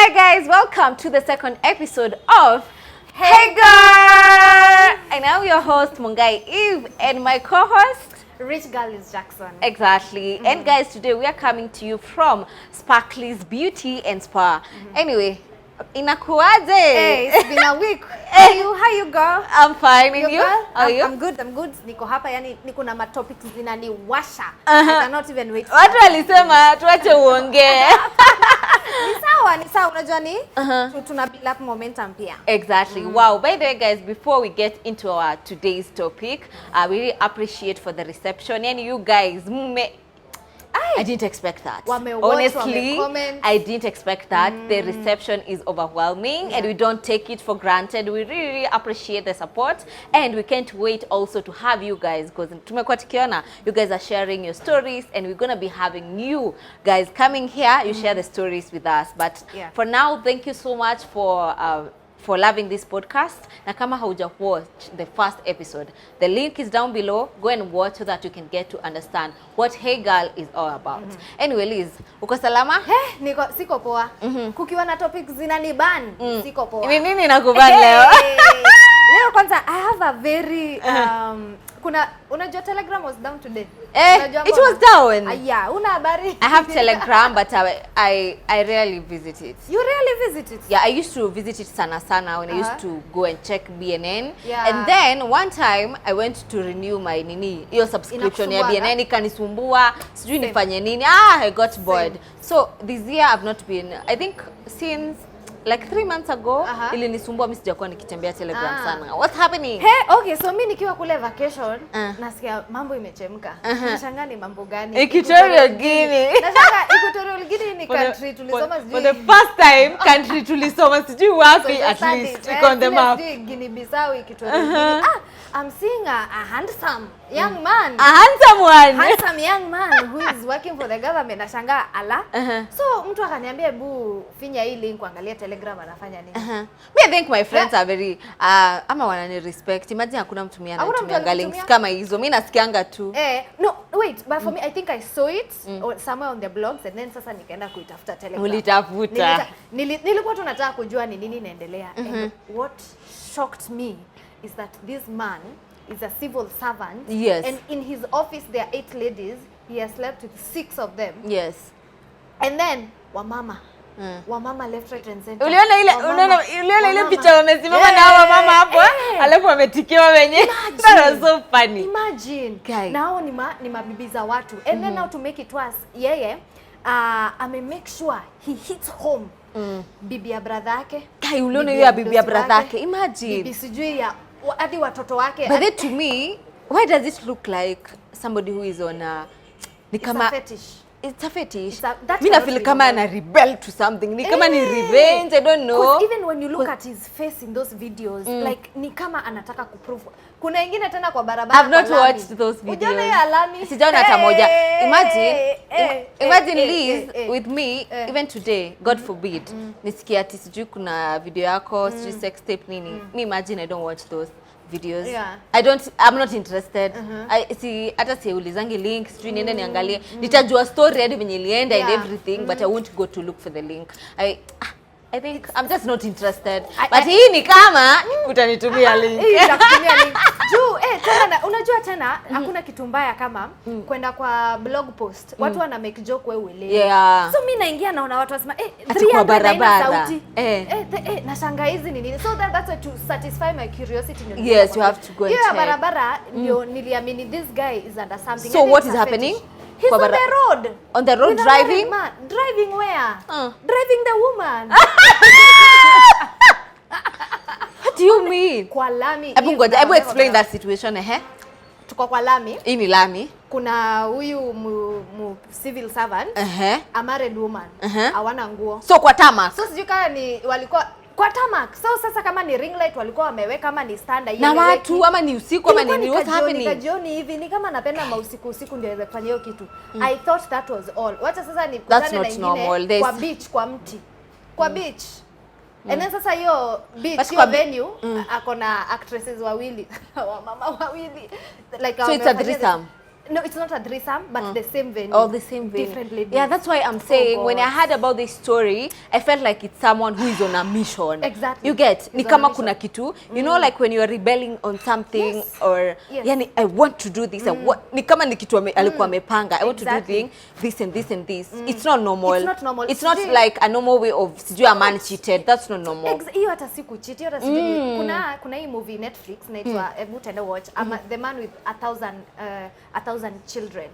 Hi guys, welcome to the second episode of Hey Girl! And I'm your host Mungai Eve and my co-host Rich Girl is Jackson. Exactly. And guys, today we are coming to you from Sparkly's Beauty and Spa. Anyway, inakuaje? Hey, it's been a week. How you girl? I'm fine. And you? Girl? How are you? I'm good. Niko hapa yani niko na matopics zinaniwasha. I cannot even wait. Watu walisema tuache uongee. Ni sawa unajua ni tuna build up momentum pia. Exactly. Wow. By the way guys, before we get into our today's topic, I really appreciate for the reception and you guys I didn't expect that. Honestly, I didn't expect that. The reception is overwhelming and we don't take it for granted. We really appreciate the support and we can't wait also to have you guys because tumekuwa tukiona you guys are sharing your stories and we're going to be having you guys coming here. You share the stories with us. But for now, thank you so much for loving this podcast. Na kama hauja watch the first episode, the link is down below. Go and watch so that you can get to understand what Hey Girl is all about. Anyway, Liz, uko salama? Siko poa. Kukiwa na topics zinaniban, siko poa. Ni nini nakuban leo? Leo kwanza I have a very unajua Telegram was down today. It was down. Yeah, una habari? I have Telegram but I rarely visit it. You rarely visit it? Yeah, I used to visit it sana when I used to go and check BNN. Yeah. And then one time I went to renew my hiyo subscription ya BNN ikanisumbua, sijui nifanye nini. I got bored. So this year I've not been, I think since like 3 months ago, ilinisumbua mimi sijakuwa nikitembea Telegram sana. What's happening? Okay, so mimi nikiwa kule vacation, nasikia mambo imechemka. Nashangaa ni mambo gani? Equatorial Guinea. Nashangaa Equatorial Guinea ni country tulisoma sijui. For the first time country tulisoma sijui wapi at least on the map. Guinea Bissau, Equatorial Guinea. I'm seeing a handsome young man. A handsome one. Handsome young man who is working for the government. Nashangaa ala. So mtu akaniambia bu finya hii link kuangalia Telegram anafanya nini. Me I think my friends are very ama wanani respect. Imagine hakuna mtu mimi anatumia links kama hizo. Mimi nasikianga tu. No, wait, but for me I think I saw it somewhere on the blogs and then sasa nikaenda kuitafuta Telegram. Ulitafuta. Nilikuwa tunataka kujua ni nini inaendelea. And what shocked me is that this man is a civil servant. Yes. And in his office there are 8 ladies. He has slept with 6 of them. Yes. And then wamama left, right and center. Uliona ile picha wamesimama na hawa mama hapo, alafu wametikiwa wenyewe. That was so funny. Imagine. Nao ni mabibi za watu. And then now to make it worse, yeye ame make sure he hits home. Bibi ya brother yake. Uliona hiyo bibi ya brother yake. Imagine. Bibi sijui ya hadi watoto wake. But then to me, why does it look like somebody who is on ni kama it's a fetish. Mimi na feel kama ana rebel to something. Ni kama ni revenge, I don't know. Because even when you look at his face in those videos, like ni kama anataka kuprove. Kuna wengine tena kwa barabara. I've not watched those videos. Ujaona ya alami? Sijaona hata moja. Imagine Liz with me even today, God forbid. Nisikia ati sijui kuna video yako, sijui sex tape nini. Me imagine I don't watch those videos. I'm not interested. Hata siulizangi link, sijui niende niangalie. Nitajua story hadi venye ilienda and everything, but I won't go to look for the link. I think I'm just not interested. But hii ni kama utanitumia link. Nitakutumia link. Tena unajua tena hakuna kitu mbaya kama kwenda kwa blog post. Watu wana make joke wewe uelewe. So mimi naingia naona watu wasema 300 na sauti. Nashangaa hizi ni nini? So that's why to satisfy my curiosity. Yes, you have to go and check. Barabara ndio niliamini this guy is under something. So what is happening? He's on the road. On the road driving? Driving where? Driving the woman. What do you mean? Kwa lami. Hebu explain that situation Tuko kwa lami. Hii ni lami. Kuna huyu civil servant, a married woman. Hawana nguo. So kwa tamak. So sijui kama ni walikuwa kwa tamak. So sasa kama ni ring light walikuwa wameweka kama ni standard na watu ama ni usiku ama ni what's happening? Nikajioni hivi ni kama napenda usiku ndio aweze kufanya hiyo kitu. I thought that was all. Wacha sasa ni kutane na ingine kwa beach, kwa mti. Kwa beach. And then sasa hiyo beach, hiyo venue, akona actresses wawili, wamama wawili. Like so it's a threesome. No, it's not a threesome, but the same venue. Oh, the same venue. Different ladies. Yeah, that's why I'm saying when I heard about this story, I felt like it's someone who is on a mission. Exactly. You get, ni kama kuna kitu, you know, like when you are rebelling on something or, yani, I want to do this, ni kama ni kitu alikuwa amepanga, I want to do this and this and this. It's not normal. It's not normal. It's not like a normal way of, sijui a man cheated. That's not normal. Hiyo hata si kucheat, hiyo hata sijui. Kuna hii movie Netflix, inaitwa Ebu Tenda Watch, The Man with a Thousand Children.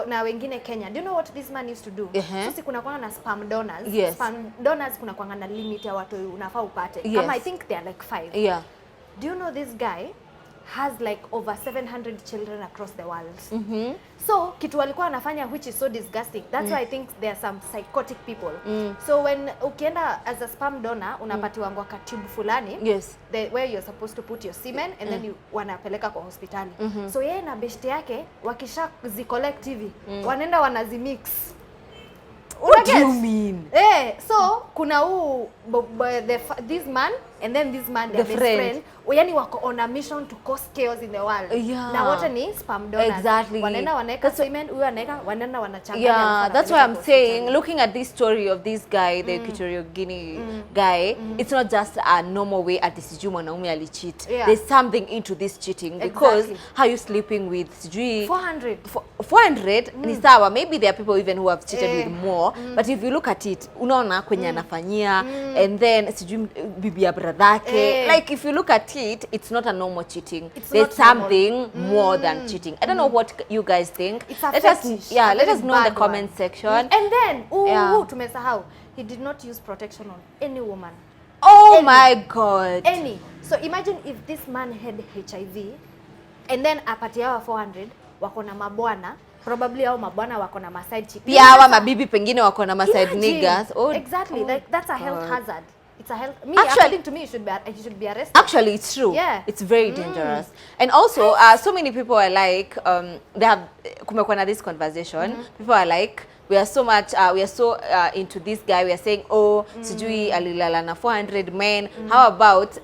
Na wengine Kenya. Do you know what this man used to do? So si kuna kwanga na sperm donors. Yes. Sperm donors kuna kwanga na limit ya watu unafaa upate. Yes. Kama I think they are like 5. Yeah. Do you know this guy has like over 700 children across the world? So kitu walikuwa anafanya, which is so disgusting. That's why I think there are some psychotic people. So when ukienda as a sperm donor unapatiwa ngwa tube fulani, where you're supposed to put your semen and then you wanapeleka kwa hospitali. So yeye na beshte yake wakisha collect hivi wanaenda wanazimix. What do you mean? So kuna this man and then this man, their best friend. Yani wako on a mission to cause chaos in the world. Na wote ni sperm donors. Exactly. Wanaenda wanaweka semen, huyu anaweka, wanaenda wanachanganya. Yeah, that's why I'm saying, looking at this story of this guy, the Equatorial Guinea guy, it's not just a normal way at the sijui mwanaume alicheat. There's something into this cheating because how you sleeping with sijui 400 ni sawa. Maybe there are people even who have cheated with more, but if you look at it, unaona kwenye anafanyia and then sijui bibi ya bradhake. Like if you look at it, it's not a normal cheating. There's something more than cheating. I don't know what you guys think. It's a fetish. Let us know in the comment section. And then, tumesahau, he did not use protection on any woman. Oh my God. Any. So imagine if this man had HIV and then apati hawa 400 wako na mabwana, probably hao mabwana wako na maside chick. Pia hawa mabibi pengine wako na maside niggas. Exactly. Like that's a health hazard. It's a health. According to me, he should be arrested. Actually, it's true. Yeah. It's very dangerous. And also, so many people are like, they have kumekuwa na this conversation. People are like, we are so into this guy. We are saying, oh, sijui alilala na 400 men. How about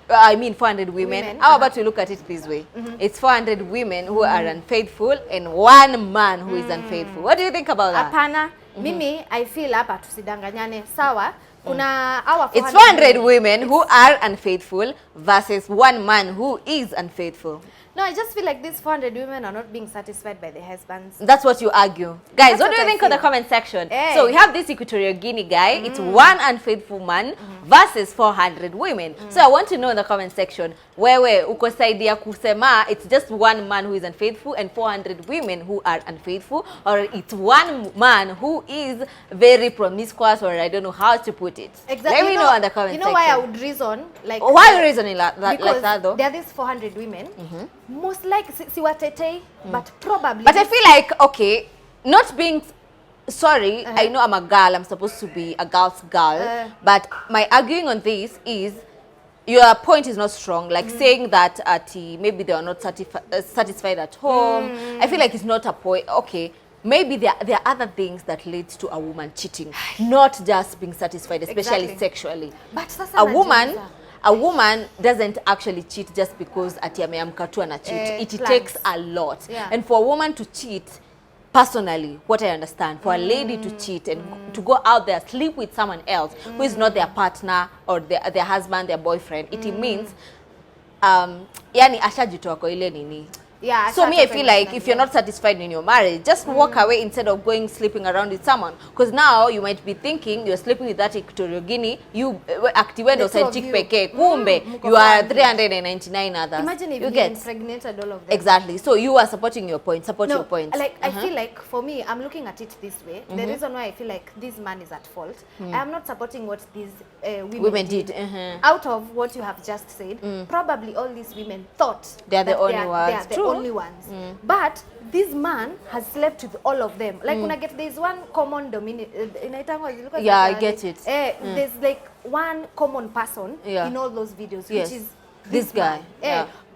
400 women. How about we look at it this way? It's 400 women who are unfaithful and one man who is unfaithful. What do you think about that? Hapana. Mimi, I feel hapa tusidanganyane. Sawa. It's 400 women who are unfaithful versus one man who is unfaithful. No, I just feel like these 400 women are not being satisfied by their husbands. That's what you argue. Guys, what do you think in the comment section? So we have this Equatorial Guinea guy. It's one unfaithful man versus 400 women. So I want to know in the comment section, where uko side ya kusema it's just one man who is unfaithful and 400 women who are unfaithful, or it's one man who is very promiscuous, or I don't know how to put it. Exactly. Let me know in the comment section. You know why I would reason like why are you reasoning like that though? There are these 400 women. Most like siwatetei, but probably. But I feel like, okay, not being sorry, I know I'm a girl, I'm supposed to be a girl's girl, but my arguing on this is your point is not strong, like saying that maybe they are not satisfied at home. I feel like it's not a point. Okay, maybe there are other things that lead to a woman cheating, not just being satisfied, especially sexually. But a woman doesn't actually cheat just because ati ameamka tu ana cheat. It takes a lot. And for a woman to cheat, personally, what I understand, for a lady to cheat and to go out there, sleep with someone else who is not their partner or their husband, their boyfriend, it means, yani ashajitoa kwa ile nini. Yeah, so me, I feel like if you're not satisfied in your marriage, just walk away instead of going sleeping around with someone. Because now you might be thinking you're sleeping with that Equatorial Guinea, you activate side chick peke, kumbe you are 399 others. Imagine if you you impregnated all of them. Exactly. So you are supporting your point. Support your point. Like I feel like for me, I'm looking at it this way. The reason why I feel like this man is at fault, I am not supporting what these women did. Out of what you have just said, probably all these women thought they're the only ones. They are the only ones. But this man has slept with all of them. Like when I get there's one common denominator. Yeah, I get it. There's like one common person in all those videos, which is this guy.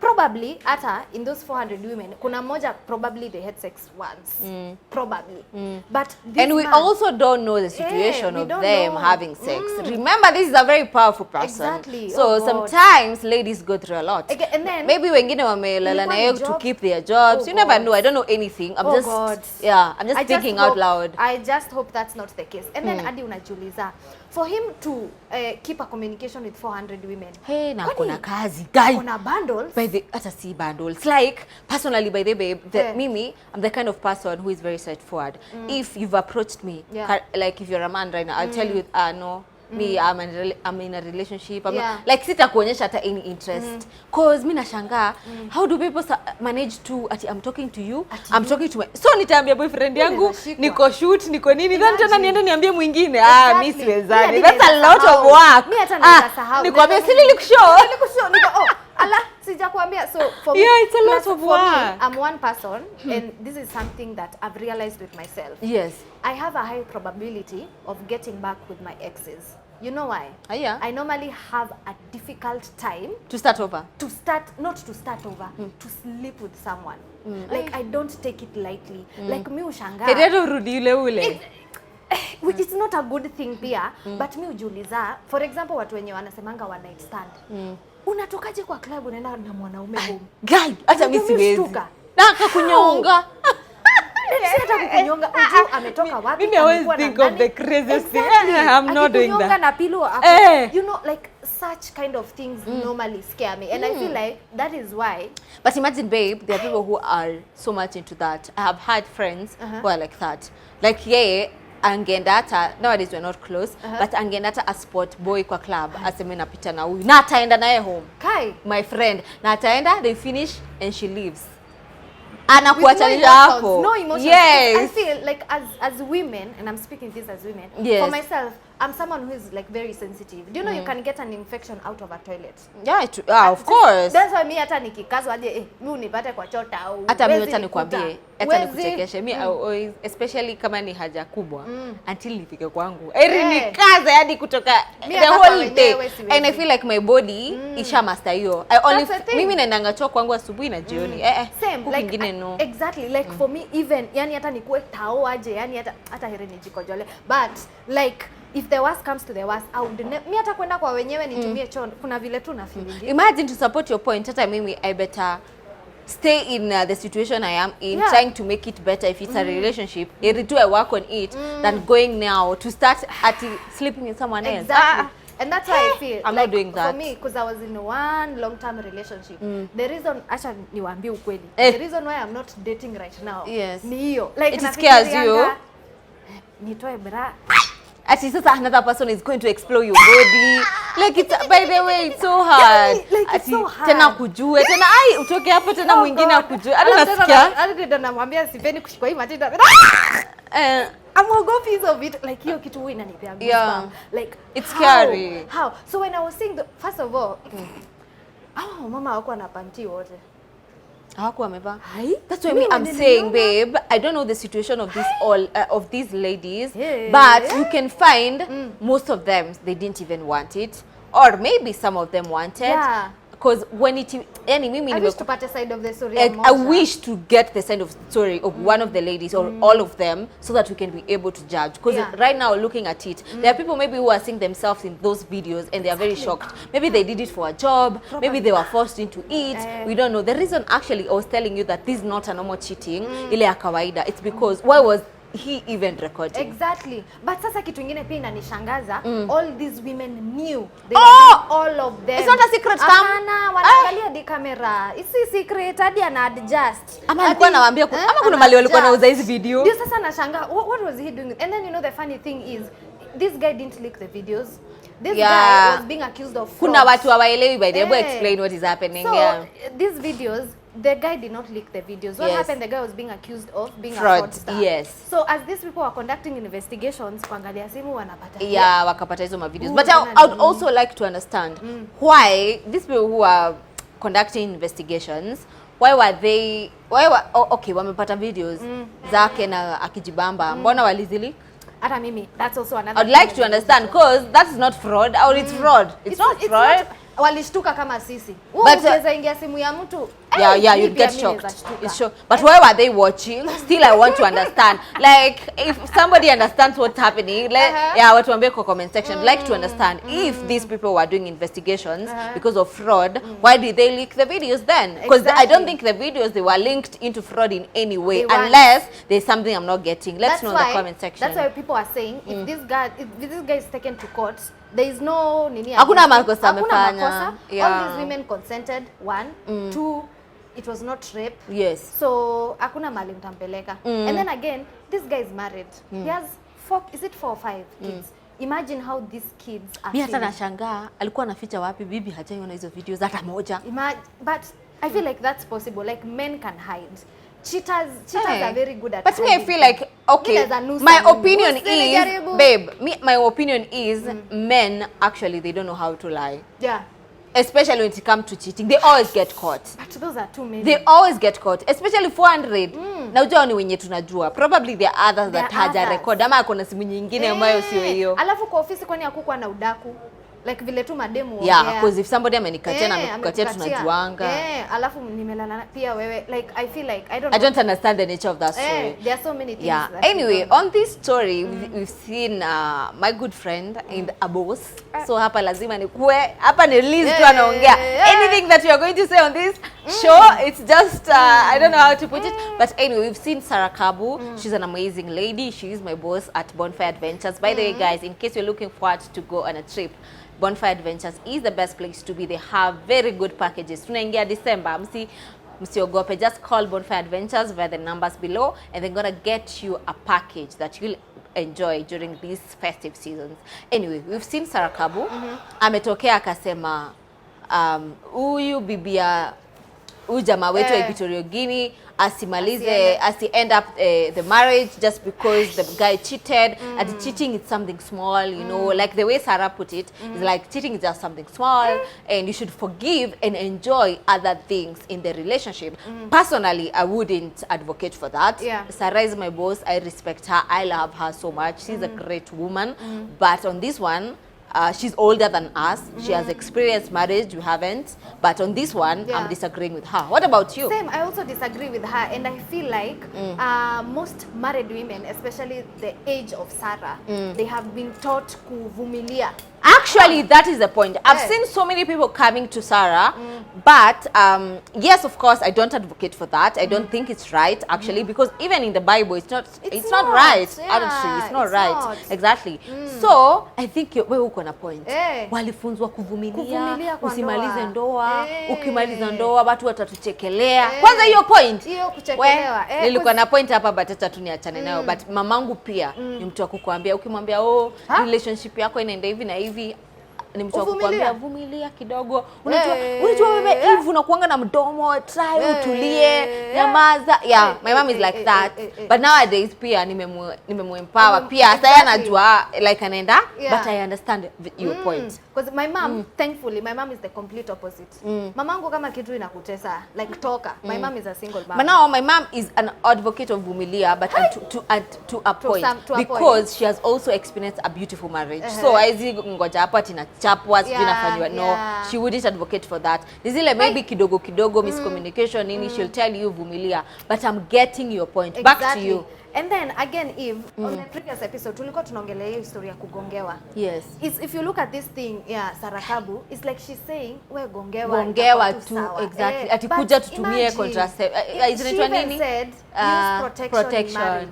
probably hata in those 400 women kuna moja probably they had sex once, probably, but this and we man, also don't know the situation of them having sex. Remember, this is a very powerful person. Exactly. So sometimes ladies go through a lot. And then maybe wengine wamelala na yeye to keep their jobs. You never know. I don't know anything. I'm I'm just thinking out loud. I just hope that's not the case. And then adi unajiuliza, for him to keep a communication with 400 women. Hey, na kuna kazi guy. Kuna bundles. By the hata si bundles. Like personally, by the babe, Mimi, I'm the kind of person who is very straightforward. If you've approached me, like if you're a man right now, I'll tell you, no. Me, I'm in a relationship. Like sita kuonyesha hata any interest. Cause mimi nashangaa, how do people manage to I'm talking to you, I'm talking to my, so nitaambia boyfriend yangu niko shoot, niko nini, then tena niende niambie mwingine. Mimi siwezani. That's a lot of work. Mimi hata nitasahau. Nikwambia si nilikushow. Niko ala sijakwambia. So for me, it's a lot of work. I'm one person and this is something that I've realized with myself. Yes. I have a high probability of getting back with my exes. You know why? I normally have a difficult time to start over. Not to start over, to sleep with someone. Like I don't take it lightly. Like mi ushangaa. Kededo rudi ule. Which is not a good thing pia, but mi ujiuliza, for example watu wenye wanasemanga one night stand. Unatokaje kwa club unaenda na mwanaume home? Guy, hata mimi siwezi. Na akakunyonga. Sasa kukunyonga uju ametoka wapi? Mimi always think of the craziest thing. I'm not doing that. Kunyonga na pillow. You know, like such kind of things normally scare me, and I feel like that is why. But imagine, babe, there are people who are so much into that. I have had friends who are like that. Like angendata, nowadays we're not close, but angendata a sport boy kwa club, aseme napita na huyu, na ataenda naye home. Kai, my friend, na ataenda, they finish and she leaves. Anakuachanisha hapo. No emotions. Yes. I feel like as women, and I'm speaking this as women, for myself, I'm someone who is like very sensitive. Do you know you can get an infection out of a toilet? Yeah, of course. That's why me hata nikikazwa aje mimi unipate kwa chota au. Hata mimi hata nikwambie, hata nikuchekeshe. Mimi especially kama ni haja kubwa until nifike kwangu. Nikaza hadi kutoka the whole day. And I feel like my body isha master hiyo. Mimi naendanga choo kwangu asubuhi na jioni. Same like no. Exactly, like for me even yani hata nikuwe tao aje, yani hata heri nijikojole, but like if the worst comes to the worst, I would mimi hata kwenda kwa wenyewe nitumie choo, kuna vile tu na feeling. Imagine, to support your point, hata mimi I better stay in the situation I am in, trying to make it better if it's a relationship. I work on it than going now to start sleeping with someone else. Exactly. And that's why I feel I'm like, not doing that. For me, because I was in one long-term relationship, the reason, acha niwaambie ukweli, the reason why I'm not dating right now, ni hiyo. Like, it scares you. Nitoe bra. Ati sasa another person is going to explore your body. Like it's, by the way, it's so hard. Like it's so hard. Tena kujue, tena utoke hapo tena mwingine akujue. Hata nasikia. Hata ndio namwambia sipendi kushikwa hii matenda. I'm a go piece of it, like hiyo kitu wina nipea goosebumps. Like it's scary. How? So when I was saying first of all, mama hakuwa na panty wote. Hawakuwa wamevaa. That's why I'm saying, babe, I don't know the situation of of these ladies, but you can find most of them they didn't even want it, or maybe some of them wanted. Because when I wish to part a side of the story. I wish to get the side of story of one of the ladies or all of them, so that we can be able to judge. Because right now, looking at it, there are people maybe who are seeing themselves in those videos and they are very shocked. Maybe they did it for a job. Maybe they were forced into it. We don't know. The reason actually I was telling you that this is not a normal cheating, ile ya kawaida, it's because why was he even recording? Exactly. But sasa kitu ingine pia inanishangaza, all these women knew. They were all of them. It's not a secret cam. Hapana, wanaangalia di camera. It's secret, hadi ana adjust. Ama alikuwa anawaambia ama kuna mali walikuwa nauza hizi video. Ndio sasa nashangaa, what was he doing? And then you know the funny thing is, this guy didn't leak the videos. This guy was being accused of fraud. Kuna watu hawaelewi, by the way, explain what is happening. So, these videos, the guy did not leak the videos. What happened? The guy was being accused of being a fraudster. Yes. So as these people are conducting investigations, kuangalia simu wanapata. Wakapata hizo ma videos. But I would also like to understand why these people who are conducting investigations, okay, wamepata videos zake na akijibamba. Mbona walizili? Mimi, that's also another. I'd like to understand, because that's not fraud, or it's fraud. It's not fraud. walishtuka kama sisi. Unaweza ingia simu ya mtu. Yeah, you get shocked. It's sure. But why were they watching? Still, I want to understand. Like, if somebody understands what's happening, like, watu ambie kwa comment section, like to understand if these people were doing investigations because of fraud, why did they leak the videos then? Because I don't think the videos, they were linked into fraud in any way, unless there's something I'm not getting. Let's know in the comment section. That's why people are saying, if this guy is taken to court, there is no hakuna makosa amefanya. All these women consented, 1, 2, it was not rape. Yes. So hakuna mali mtampeleka. And then again, this guy is married. He has 4 or 5 kids. Imagine how these kids are. Mimi hata nashangaa alikuwa anaficha wapi bibi hajaiona hizo videos hata moja. But I feel like that's possible. Like men can hide. Cheaters are very good at But me, I feel like, okay, my opinion is, babe, my opinion is men, actually, they don't know how to lie. Yeah. Especially when it comes to cheating. They always get caught. But those are too many. They always get caught. Especially 400. Na ujua ni wenye tunajua. Probably there are others that haja record. Ama akona simu nyingine ambayo sio hiyo. Alafu kwa ofisi kwani hakukuwa na udaku? Like vile tu mademu yeah, because if somebody amenikatia na amekukatia tunajuanga. Alafu nimelala pia wewe, like I feel like I don't understand the nature of that story. There are so many things. Yeah. Anyway, on this story we've seen my good friend and a boss. So hapa lazima nikue, hapa ni Liz tu anaongea. Anything that you are going to say on this show, it's just I don't know how to put it, but anyway, we've seen Sarah Kabu. She's an amazing lady. She is my boss at Bonfire Adventures. By the way, guys, in case you're looking forward to go on a trip, Bonfire Adventures is the best place to be. They have very good packages. Tunaingia December, msiogope. Just call Bonfire Adventures via the numbers below, and they're gonna get you a package that you'll enjoy during these festive seasons. Anyway, we've seen Sarah Kabu. Ametokea akasema huyu bibia jamaa wetu wa Equatorial Guinea asimalize end up the marriage just because the guy cheated. And cheating is something small, you know, like the way Sarah put it, is like cheating is just something small and you should forgive and enjoy other things in the relationship. Personally, I wouldn't advocate for that. Sarah is my boss. I respect her. I love her so much. She's a great woman. But on this one, she's older than us. She has experienced marriage, we haven't. But on this one, I'm disagreeing with her. What about you? Same, I also disagree with her. And I feel like most married women, especially the age of Sarah, they have been taught kuvumilia. Actually, that is the point. I've seen so many people coming to Sarah, but yes, of course, I don't advocate for that. I don't think it's right, actually, because even in the Bible, it's not right. Actually, it's not right. Exactly. So, I think wewe uko na point. Walifunzwa kuvumilia, usimalize ndoa, ukimaliza ndoa watu watatuchekelea. Kwanza hiyo point. Hiyo kuchekelewa. Nilikuwa na point hapa but hata tuniachane nayo. But mamangu pia ni mtu wa kukuambia, ukimwambia relationship yako inaenda hivi na hivi, ni mtu wa kukuambia vumilia kidogo. Unajua wewe hivi unakuanga na mdomo, try utulie, nyamaza. Yeah, my mom is like that. But nowadays pia nimemempower pia. Sasa anajua like anaenda, but I understand your point. Because my mom, thankfully, my mom is the complete opposite. Mamangu kama kitu inakutesa, like toka. My mom is a single mom. But now my mom is an advocate of vumilia, but to a point, because she has also experienced a beautiful marriage. So aizi ngoja hapo atina chapwa vinafanywa. No, she wouldn't advocate for that. Zile maybe kidogo miscommunication nini, she'll tell you vumilia. But I'm getting your point. Back to you. And then again, Eve, on the previous episode, tulikuwa tunaongelea hiyo historia kugongewa. Yes. If you look at this thing, Sarah Kabu, it's like she's saying, we gongewa tu, exactly. Atikuja tutumie contraceptive. She even said, use protection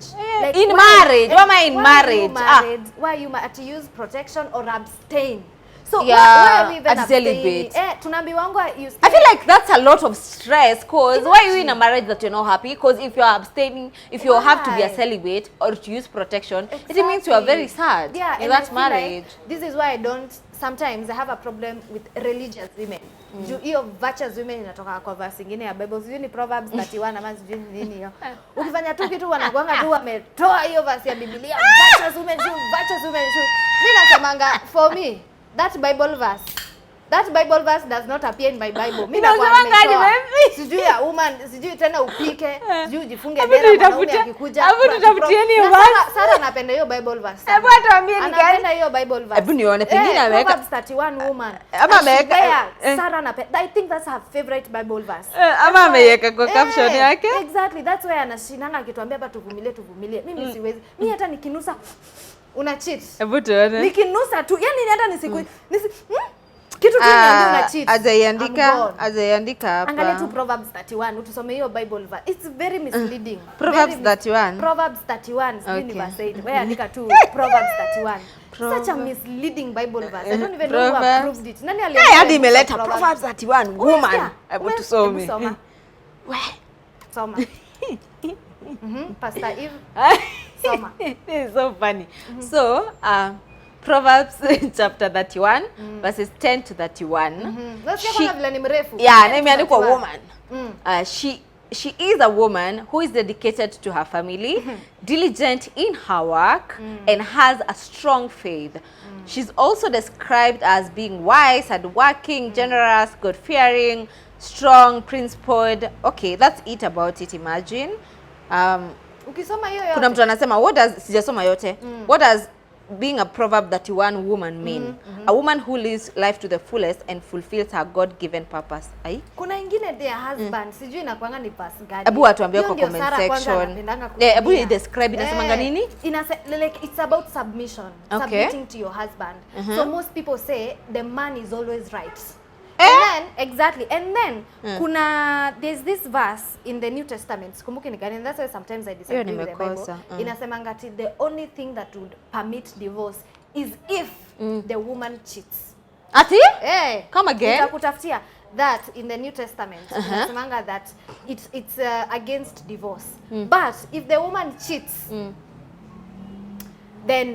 in marriage. Why in marriage? Why you to use protection or abstain? So why are we even abstaining? I feel like that's a lot of stress, because why are you in a marriage that you're not happy? Because if you're abstaining, if you have to be a celibate or to use protection, it means you are very sad. And that's marriage. Like, this is why sometimes I have a problem with religious women. Hiyo virtuous women inatoka kwa verse nyingine ya Bible. Sijui ni Proverbs 31 ama sijui nini hiyo. Ukifanya tu kitu wanakuanga tu wametoa hiyo verse ya Biblia. Virtuous women should. Mimi nasemanga, for me, that Bible verse That Bible verse does not appear in my Bible. Mimi nakuwa nimetoa. Sijui ya woman, sijui tena upike, sijui ujifunge dera mwanaume akikuja. Hapo tutafutieni hiyo verse. Sara anapenda hiyo Bible verse. Hebu tuambie ni gani? Anapenda hiyo Bible verse. Hebu nione pengine ameweka Proverbs 31 woman. Ama ameweka Sara anapenda. I think that's her favorite Bible verse. Ama ameweka kwa caption yake. Exactly. That's why anashinanga akituambia hapa tuvumilie. Mimi siwezi. Mimi hata nikinusa una cheat. Hebu tuone. Nikinusa tu. Yaani hata kitu tu niambia una cheat. Azaiandika hapa. Angalia tu Proverbs 31 utusome hiyo Bible verse. It's very misleading. Proverbs 31. Proverbs 31 Okay. verse 8. Wewe andika tu Proverbs 31. Such a misleading Bible verse. I don't even know who approved it. Nani aliandika? Hadi imeleta Proverbs 31 woman. Hebu tusome. Soma. Pastor Eve. Soma. This is so funny. So, Proverbs chapter 31 verses 10 to 31. Yeah, imeandikwa woman. She is a woman who is dedicated to her family, diligent in her work, and has a strong faith. She's also described as being wise, hardworking, generous, God-fearing, strong, principled. Okay, that's it about it, imagine. Ukisoma hiyo yote. Kuna mtu anasema sijasoma yote. What does being a Proverb 31 woman mean? A woman who lives life to the fullest and fulfills her God-given purpose. Kuna ingine their husband, sijui inakuanga ni pass gani. Hebu atuambie kwa comment section. Hebu describe inasemanga nini? Like it's about submission, submitting to your husband. So most people say the man is always right. And then there's this verse in the New Testament. Kumbuki ni gani? That's why sometimes I disagree with the Bible. Inasemanga the only thing that would permit divorce is if the woman cheats. Ati? Come again. Nitakutafutia that in the New Testament. Inasemanga that it's against divorce. But if the woman cheats, then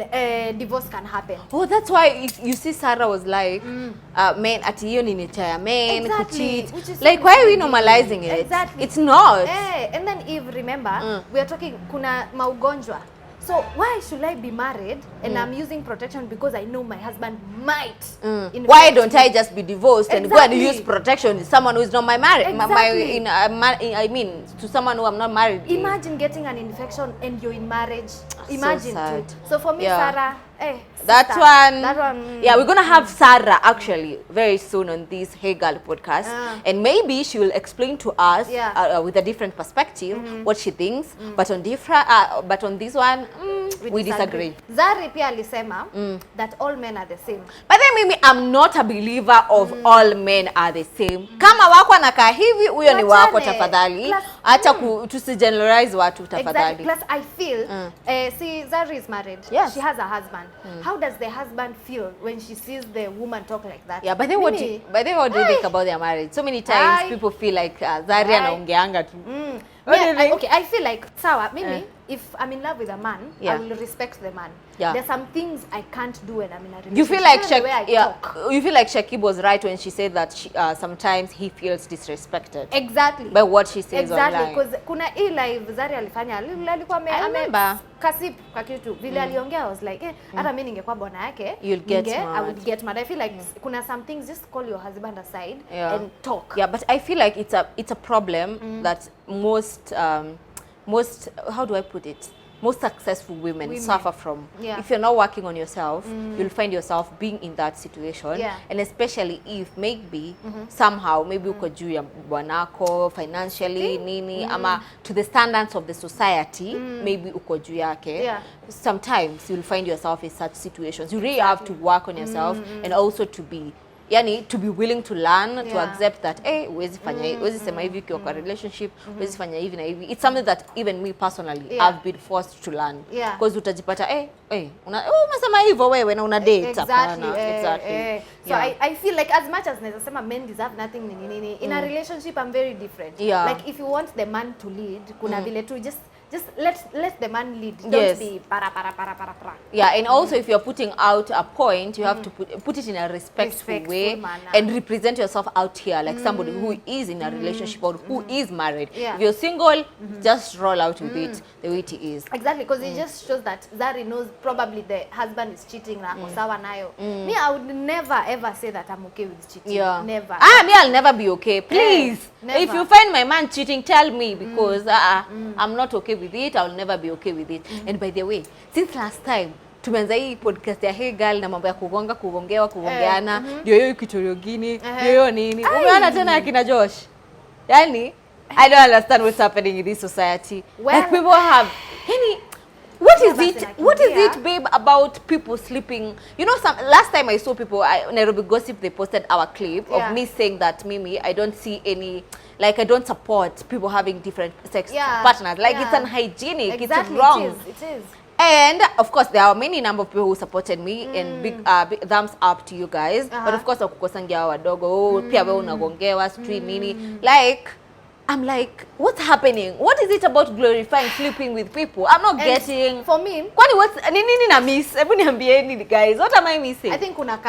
divorce can happen. Oh, that's why you see Sarah was like, men ati hiyo ni nature ya men kucheat. Like why are we normalizing it? Exactly. It's not. And then Eve, remember, we are talking kuna maugonjwa. So why should I be married and I'm using protection because I know my husband might? Why don't I just be divorced and go and use protection to someone who is not my married? I mean, to someone who I'm not married. Imagine getting an infection and you're in marriage. Imagine. So for me, Sarah, that one. Yeah, we're gonna have Sarah actually very soon on this Hey Girl podcast, and maybe she will explain to us with a different perspective what she thinks. But on this one, we disagree. Zari pia alisema that all men are the same. But then maybe I'm not a believer of all men are the same. Kama wako anakaa hivi, huyo ni wako tafadhali. Acha tusigeneralize watu tafadhali. Plus I feel, see Zari is married. Yes. She has a husband. How does the husband feel when she sees the woman talk like that? Yeah, but then what do you think about their marriage? So many times people feel like Zari anaongeanga tu. Okay, I feel like sawa, mimi if I'm in love with a man, I will respect the man. There's some things I can't do when I'm in a relationship. You feel like Shakib was right when she said that sometimes he feels disrespected. Exactly. By what she says online. Because kuna hii live Zari alifanya alikuwa kasip kwa kitu vile aliongea. I was like hata mimi ningekuwa bwana yake I would get mad. I feel like kuna some things, just call your husband aside and talk. Yeah, but I feel like it's a problem that most how do I put it? Most successful women suffer from. If you're not working on yourself, you'll find yourself being in that situation. And especially if maybe somehow maybe uko juu ya bwanako financially nini ama to the standards of the society maybe uko juu yake. Sometimes you'll find yourself in such situations. You really have to work on yourself and also to be willing to learn, to accept that huwezi sema hivi ukiwa kwa relationship, huwezi fanya hivi na hivi. It's something that even me personally have been forced to learn. Because utajipata umesema hivyo wewe na una date hapana. Exactly. So I feel like as much as naweza sema men deserve nothing in a relationship I'm very different. Like if you want the man to lead, kuna vile tu just just let the man lead. Don't be para. Yeah, and also if you're putting out a point, you have to put it in a respectful way manner. And represent yourself out here like somebody who is in a relationship or who is married. If you're single, just roll out with it the way it is. Exactly, because it just shows that Zari knows probably the husband is cheating na kosawa nayo. Me, I would never ever say that I'm okay with cheating. Never. Me, I'll never be okay. Please. If you find my man cheating, tell me, because I'm not okay with it. I'll never be okay with it. And by the way, since last time tumeanza hii podcast ya Hey Girl na mambo ya kugongeana, ndio hiyo kitorio gini, ndio hiyo nini. Umeona tena akina Josh. Yani, I don't understand what's happening in this society. Like people have what is it, babe, about people sleeping? You know, last time I saw people, Nairobi Gossip, they posted our clip of me saying that, Mimi, I don't see any, like, I don't support people having different sex partners. Like, it's unhygienic, it's wrong. It is. And, of course, there are many number of people who supported me, and big thumbs up to you guys. But, of course, wakukosangia wadogo, pia we unagongewa, stream nini. Like, I'm like, what's happening? What is it about glorifying sleeping with people? I'm not getting. For me, kwani what's nini na miss? Hebu niambieni guys, what am I missing? I think kuna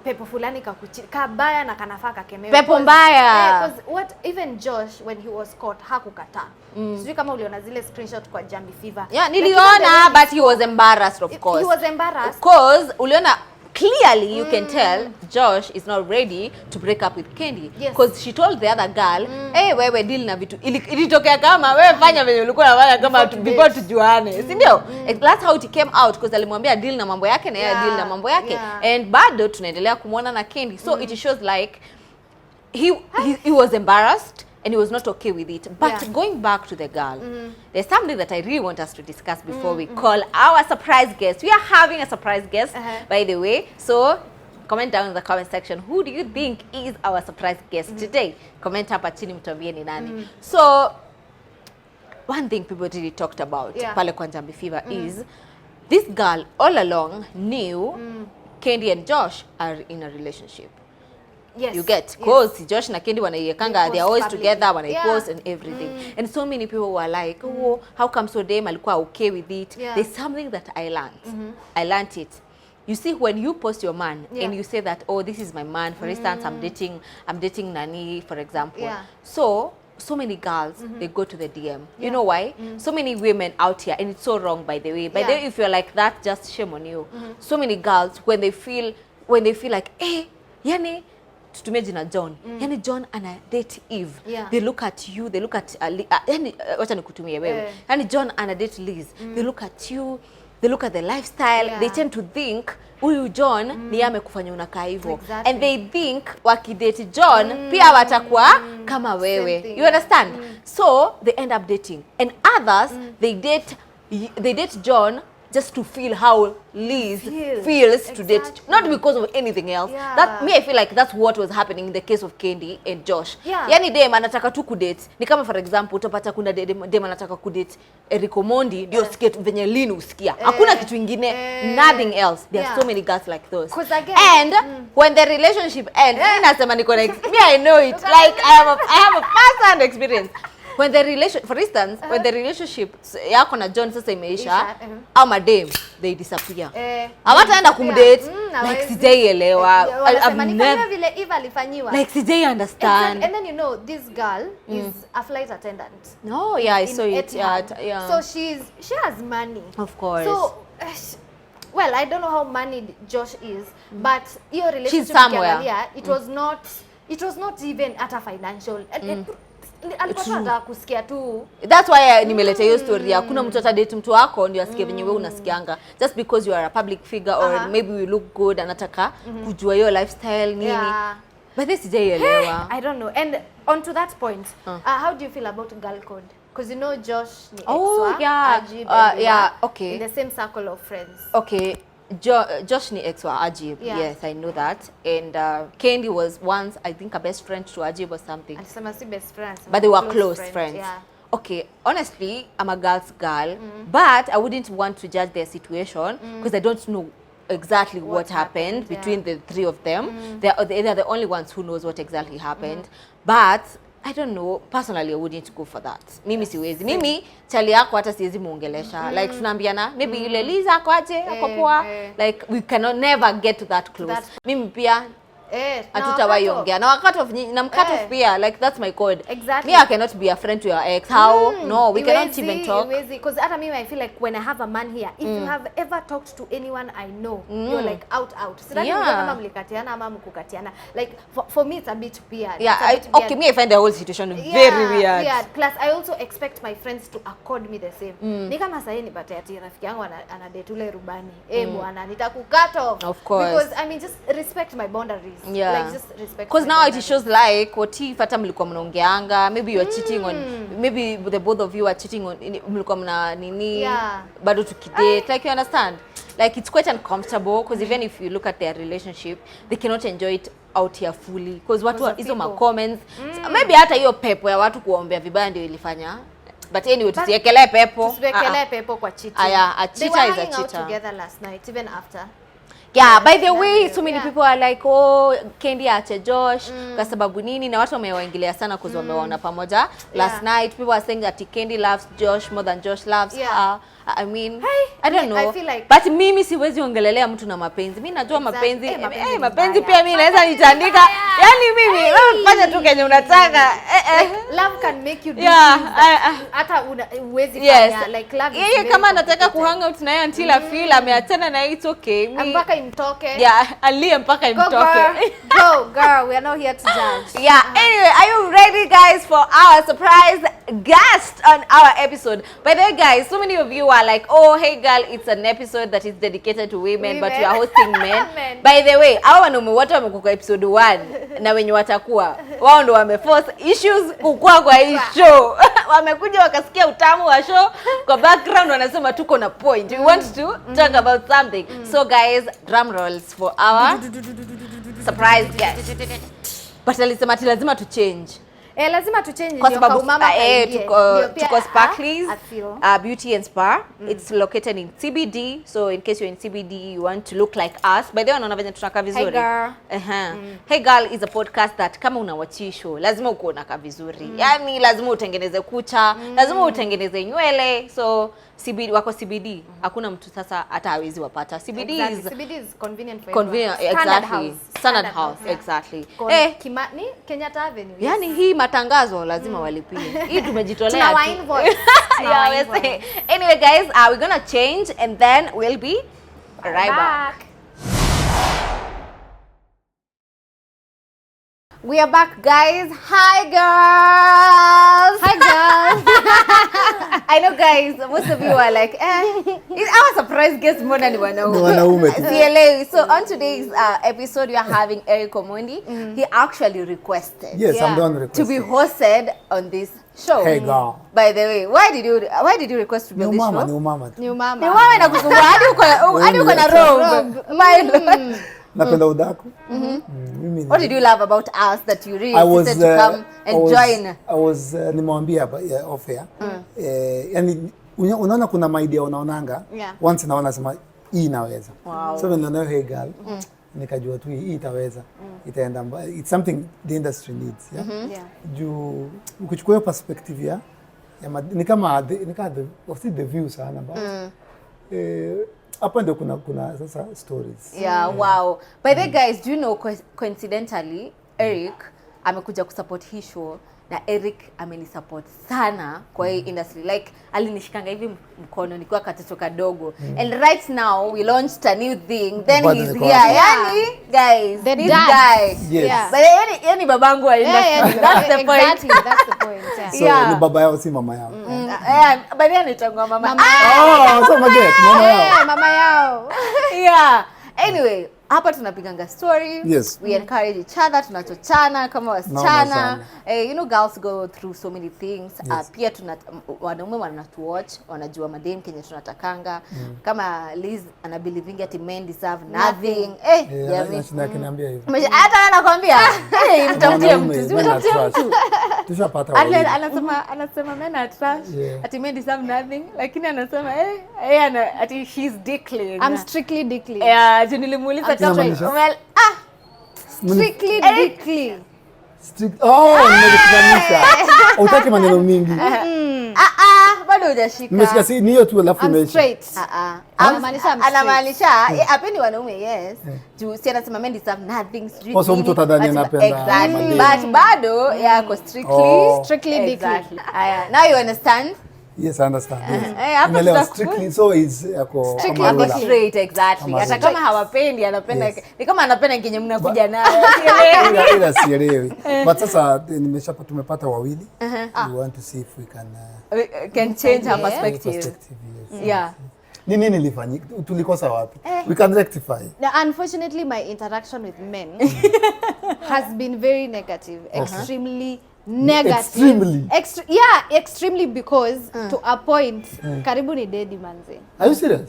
pepo fulani kabaya na kanafaa kakemewe. Pepo mbaya. Because what even Josh when he was caught hakukata. Sijui kama uliona zile screenshot kwa Jambi Fever. Yeah, niliona, but he was embarrassed, of course. He was embarrassed. Because uliona clearly you can tell Josh is not ready to break up with Candy, because she told the other girl, hey, wewe deal na vitu ilitokea kama wewe fanya venye ulikuwa unafanya kama before tujuane, si ndio? That's how it came out, because alimwambia deal na mambo yake na yeye deal na mambo yake, and bado tunaendelea kumuona na Candy. So it shows like he was embarrassed and he was not okay with it. But going back to the girl, there's something that I really want us to discuss before we call our surprise guest. We are having a surprise guest, by the way. So comment down in the comment section, who do you think is our surprise guest today? Comment hapa chini mtuambie ni nani. So one thing people really talked about pale kwa Jambi Fever is this girl all along knew Candy and Josh are in a relationship. Yes. You get, because Josh na Candy wanaiekanga, they are always together, wanaipost and everything. And so many people were like, oh, how come so damn alikuwa okay with it? There's something that I learned. I learned it. You see, when you post your man and you say that, oh, this is my man, for instance, I'm dating Nani, for example. So many girls, they go to the DM. You know why? So many women out here, and it's so wrong, by the way. By the way, if you're like that, just shame on you. So many girls, when they feel like, hey, yani, tutumie jina John. Yani John ana date Eve. They look at you, they look at yani wacha nikutumie wewe. Yani John ana date Liz. They look at you, they look at the lifestyle. They tend to think huyu John ni amekufanya unakaa hivyo. And they think wakidate John pia watakuwa kama wewe. You understand? So they end up dating. And others they date John just to feel how Liz feels to date, not because of anything else. That me, I feel like that's what was happening in the case of Candy and Josh. Yani dem anataka tu kudate. Ni kama for example utapata kuna dem anataka kudate Eric Omondi ndio sikia venye Lin usikia. Hakuna kitu kingine, nothing else. There are so many girls like those. And when the relationship ends, nasema niko na me, I know it. Like I have a first-hand experience. When the relation, for instance, when the relationship yako na John sasa imeisha, ama dem, they disappear. Hawataenda kumdate, like sijaielewa. I've never vile Eva alifanyiwa. Like sijai understand. And then you know, this girl is a flight attendant. No, yeah, I saw it. Yeah. So she has money. Of course. So well, I don't know how moneyed Josh is, but your relationship, she's somewhere. It was not even at a financial. Alipata kusikia tu. That's why nimeleta hiyo story. Kuna mtu atadate mtu wako ndio asikie venye wewe unasikianga. Just because you are a public figure or maybe you look good, anataka kujua your lifestyle nini. But this sijaielewa. I don't know. And on to that point, how do you feel about girl code? Because you know Josh ni Ajib, okay. In the same circle of friends. Okay. Josh ni ex wa Ajib. Yes, I know that. And Candy was once, I think, a best friend to Ajib or something. Alisema si best friends. But they were close friends. Okay, honestly, I'm a girl's girl, but I wouldn't want to judge their situation because I don't know exactly what happened between the three of them. They're the only ones who knows what exactly happened. But I don't know, personally I wouldn't go for that. Mimi siwezi. Mimi chali yako hata siwezi muongelesha. Like tunaambiana maybe ile Liza ako aje, ako poa. Like we cannot never get to that close. Mimi pia hatutawahi ongea. Na cut off pia, like that's my code. Exactly. Me, I cannot be a friend to your ex. How? No, we cannot even talk. Because at me I feel like when I have a man here, if you have ever talked to anyone I know, you're like out. Sidhani kama mlikatiana ama mkukatiana. Like for me it's a bit weird. Yeah, okay, me I find the whole situation very weird. Yeah, plus I also expect my friends to accord me the same. Ni kama sasa ni pata ati rafiki yangu ana date ule rubani. Bwana nitakucut off. Of course. Because I mean just respect my boundaries. Yeah. Like just respect. Because now it shows like what if hata mlikuwa mnaongeanga, maybe you are cheating on, maybe the both of you are cheating on, mlikuwa mna nini, bado tukidate, like you understand, like it's quite uncomfortable because even if you look at their relationship, they cannot enjoy it out here fully because watu hizo ma comments, maybe hata hiyo pepo ya watu kuombea vibaya ndio ilifanya. But anyway, tusiwekelee pepo. Tusiwekelee pepo kwa cheating. A cheater is a cheater. They were hanging out together last night, even after. Yeah, by the way, so many people are like, oh, Kendi aache Josh kwa sababu nini, na watu wamewaingilia sana kwa sababu wameona pamoja. Last night people are saying that Kendi loves Josh more than Josh loves her. I mean, I don't know. I feel like, but mimi siwezi ongelelea mtu na mapenzi. Mimi najua mapenzi, mapenzi pia mimi naweza nitandika. Yani mimi, fanya tu kenye unataka. Love can make you do things hata uwezi fanya. Like love is yeye kama anataka kuhang out na yeye until I feel ameachana na it's okay. Mpaka imtoke. Yeah, alie mpaka imtoke. Go girl, we are not here to judge. Yeah, anyway, are you ready guys for our surprise guest on our episode? By the way guys, so many of you are like, oh hey girl, it's an episode that is dedicated to women. But we are hosting men. By the way, hao wanaume wote wamekuwa episode 1 na wenye watakuwa wao ndo wameforce issues kukua kwa hii show. Wamekuja wakasikia utamu wa show kwa background, wanasema tuko na point, we want to talk about something. So guys, drum rolls for our surprise guest. But alisema lazima to change. Lazima tu change kwa sababu tuko Sparkly's Beauty and Spa. It's located in CBD, so in case you're in CBD you want to look like us. By the way, unaona venye tunaka vizuri. Hey girl. Hey girl is a podcast that kama unawatch show lazima uko unaka vizuri. Yani lazima utengeneze kucha, lazima utengeneze nywele. So CBD wako CBD. Hakuna mtu sasa hata hawezi wapata. CBD is convenient for convenient, exactly. Standard house, exactly. Kimani Kenyatta Avenue. Yani hii matangazo lazima walipie. Hii tumejitolea. Tuna invoice. Anyway guys, we're gonna change and then we'll be right back. We are back guys. Hi girls. Hi girls. I know guys, most of you are like, it's our surprise guest more than wanaume. So on today's episode we are having Eric Omondi. He actually requested I'm the one requested to be hosted on this show. Hey girl. By the way, why did you request to be on this show? New mama. New mama. Ni wewe nakusumbua hadi uko na robe. Napenda udaku. What did you love about us that you really wanted to come and join? I was nimwambia off air. Yani unaona kuna idea unaonanga once naona sema hii inaweza. So when I hey girl, nikajua tu hii itaweza. Itaenda mbali. It's something the industry needs, juu ukichukua perspective ya ni kama the view sana about hapa ndio kuna sasa stories. Wow. By the guys, do you know coincidentally Eric amekuja kusupport hii show na Eric amenisupport sana kwa hii industry. Like alinishikanga hivi mkono nikiwa katoto kadogo. And right now we launched a new thing. Then he's here. Yani guys, this guy. But yani babangu wa industry. That's the point. That's the point. So ni baba yao si mama yao. But then anaitwa mama. So mama yao. Anyway, hapa tunapiganga story. We encourage each other, tunachochana kama wasichana. You know, girls go through so many things. Pia wanaume wanatuwatch, wanajua madem kenye tunatakanga. Kama Liz anabelieving ati men deserve nothing. Akiniambia hivyo. Hata anakuambia, mtamtie mtu. Tushapata anasema men are trash. Ati men deserve nothing, lakini anasema ati she's dickly. I'm strictly dickly. Nilimuuliza strictly dickly. Strict. Nimekufahamisha. Utaki maneno mingi. Bado hujashika. Nimeshika si ni hiyo tu alafu imeisha. Anamaanisha hapendi wanaume, yes. Juu si anasema men deserve nothing strictly. Kwa sababu mtu atadhani anapenda. Exactly. But bado yako strictly exactly. Now you understand? Yes, I understand. Hapo strictly so is straight, exactly. Hata kama hawapendi anapenda ni kama anapenda kenye mnakuja nayo. Ila sielewi. But sasa tumepata wawili. We want to see if we can change her perspective. Yes. Yeah. Nini nilifanyika? Tulikosa wapi? We can rectify. Now, unfortunately, my interaction with men has been very negative, extremely negative. Extremely because to a point, karibu ni dedi manze. Are you serious?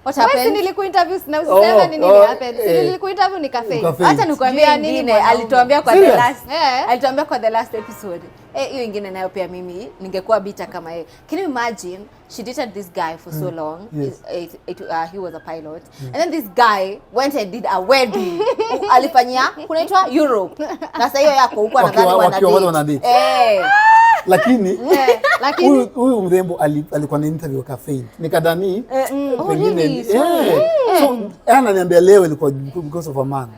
What happened? Wewe nilikuinterview na usisema nini happened. Nilikuinterview nikafail. Acha nikwambie nyingine alituambia kwa the last. Alituambia kwa the last episode. Hiyo nyingine nayo pia mimi ningekuwa bita kama yeye. Can you imagine she dated this guy for so long. He was a pilot. And then this guy went and did a wedding. Alifanyia kunaitwa Europe. Sasa hiyo yako huko anadhani wanadate. Lakini huyu mrembo alikuwa na interview cafe. Nikadhani pengine so ananiambia leo ilikuwa because of a man.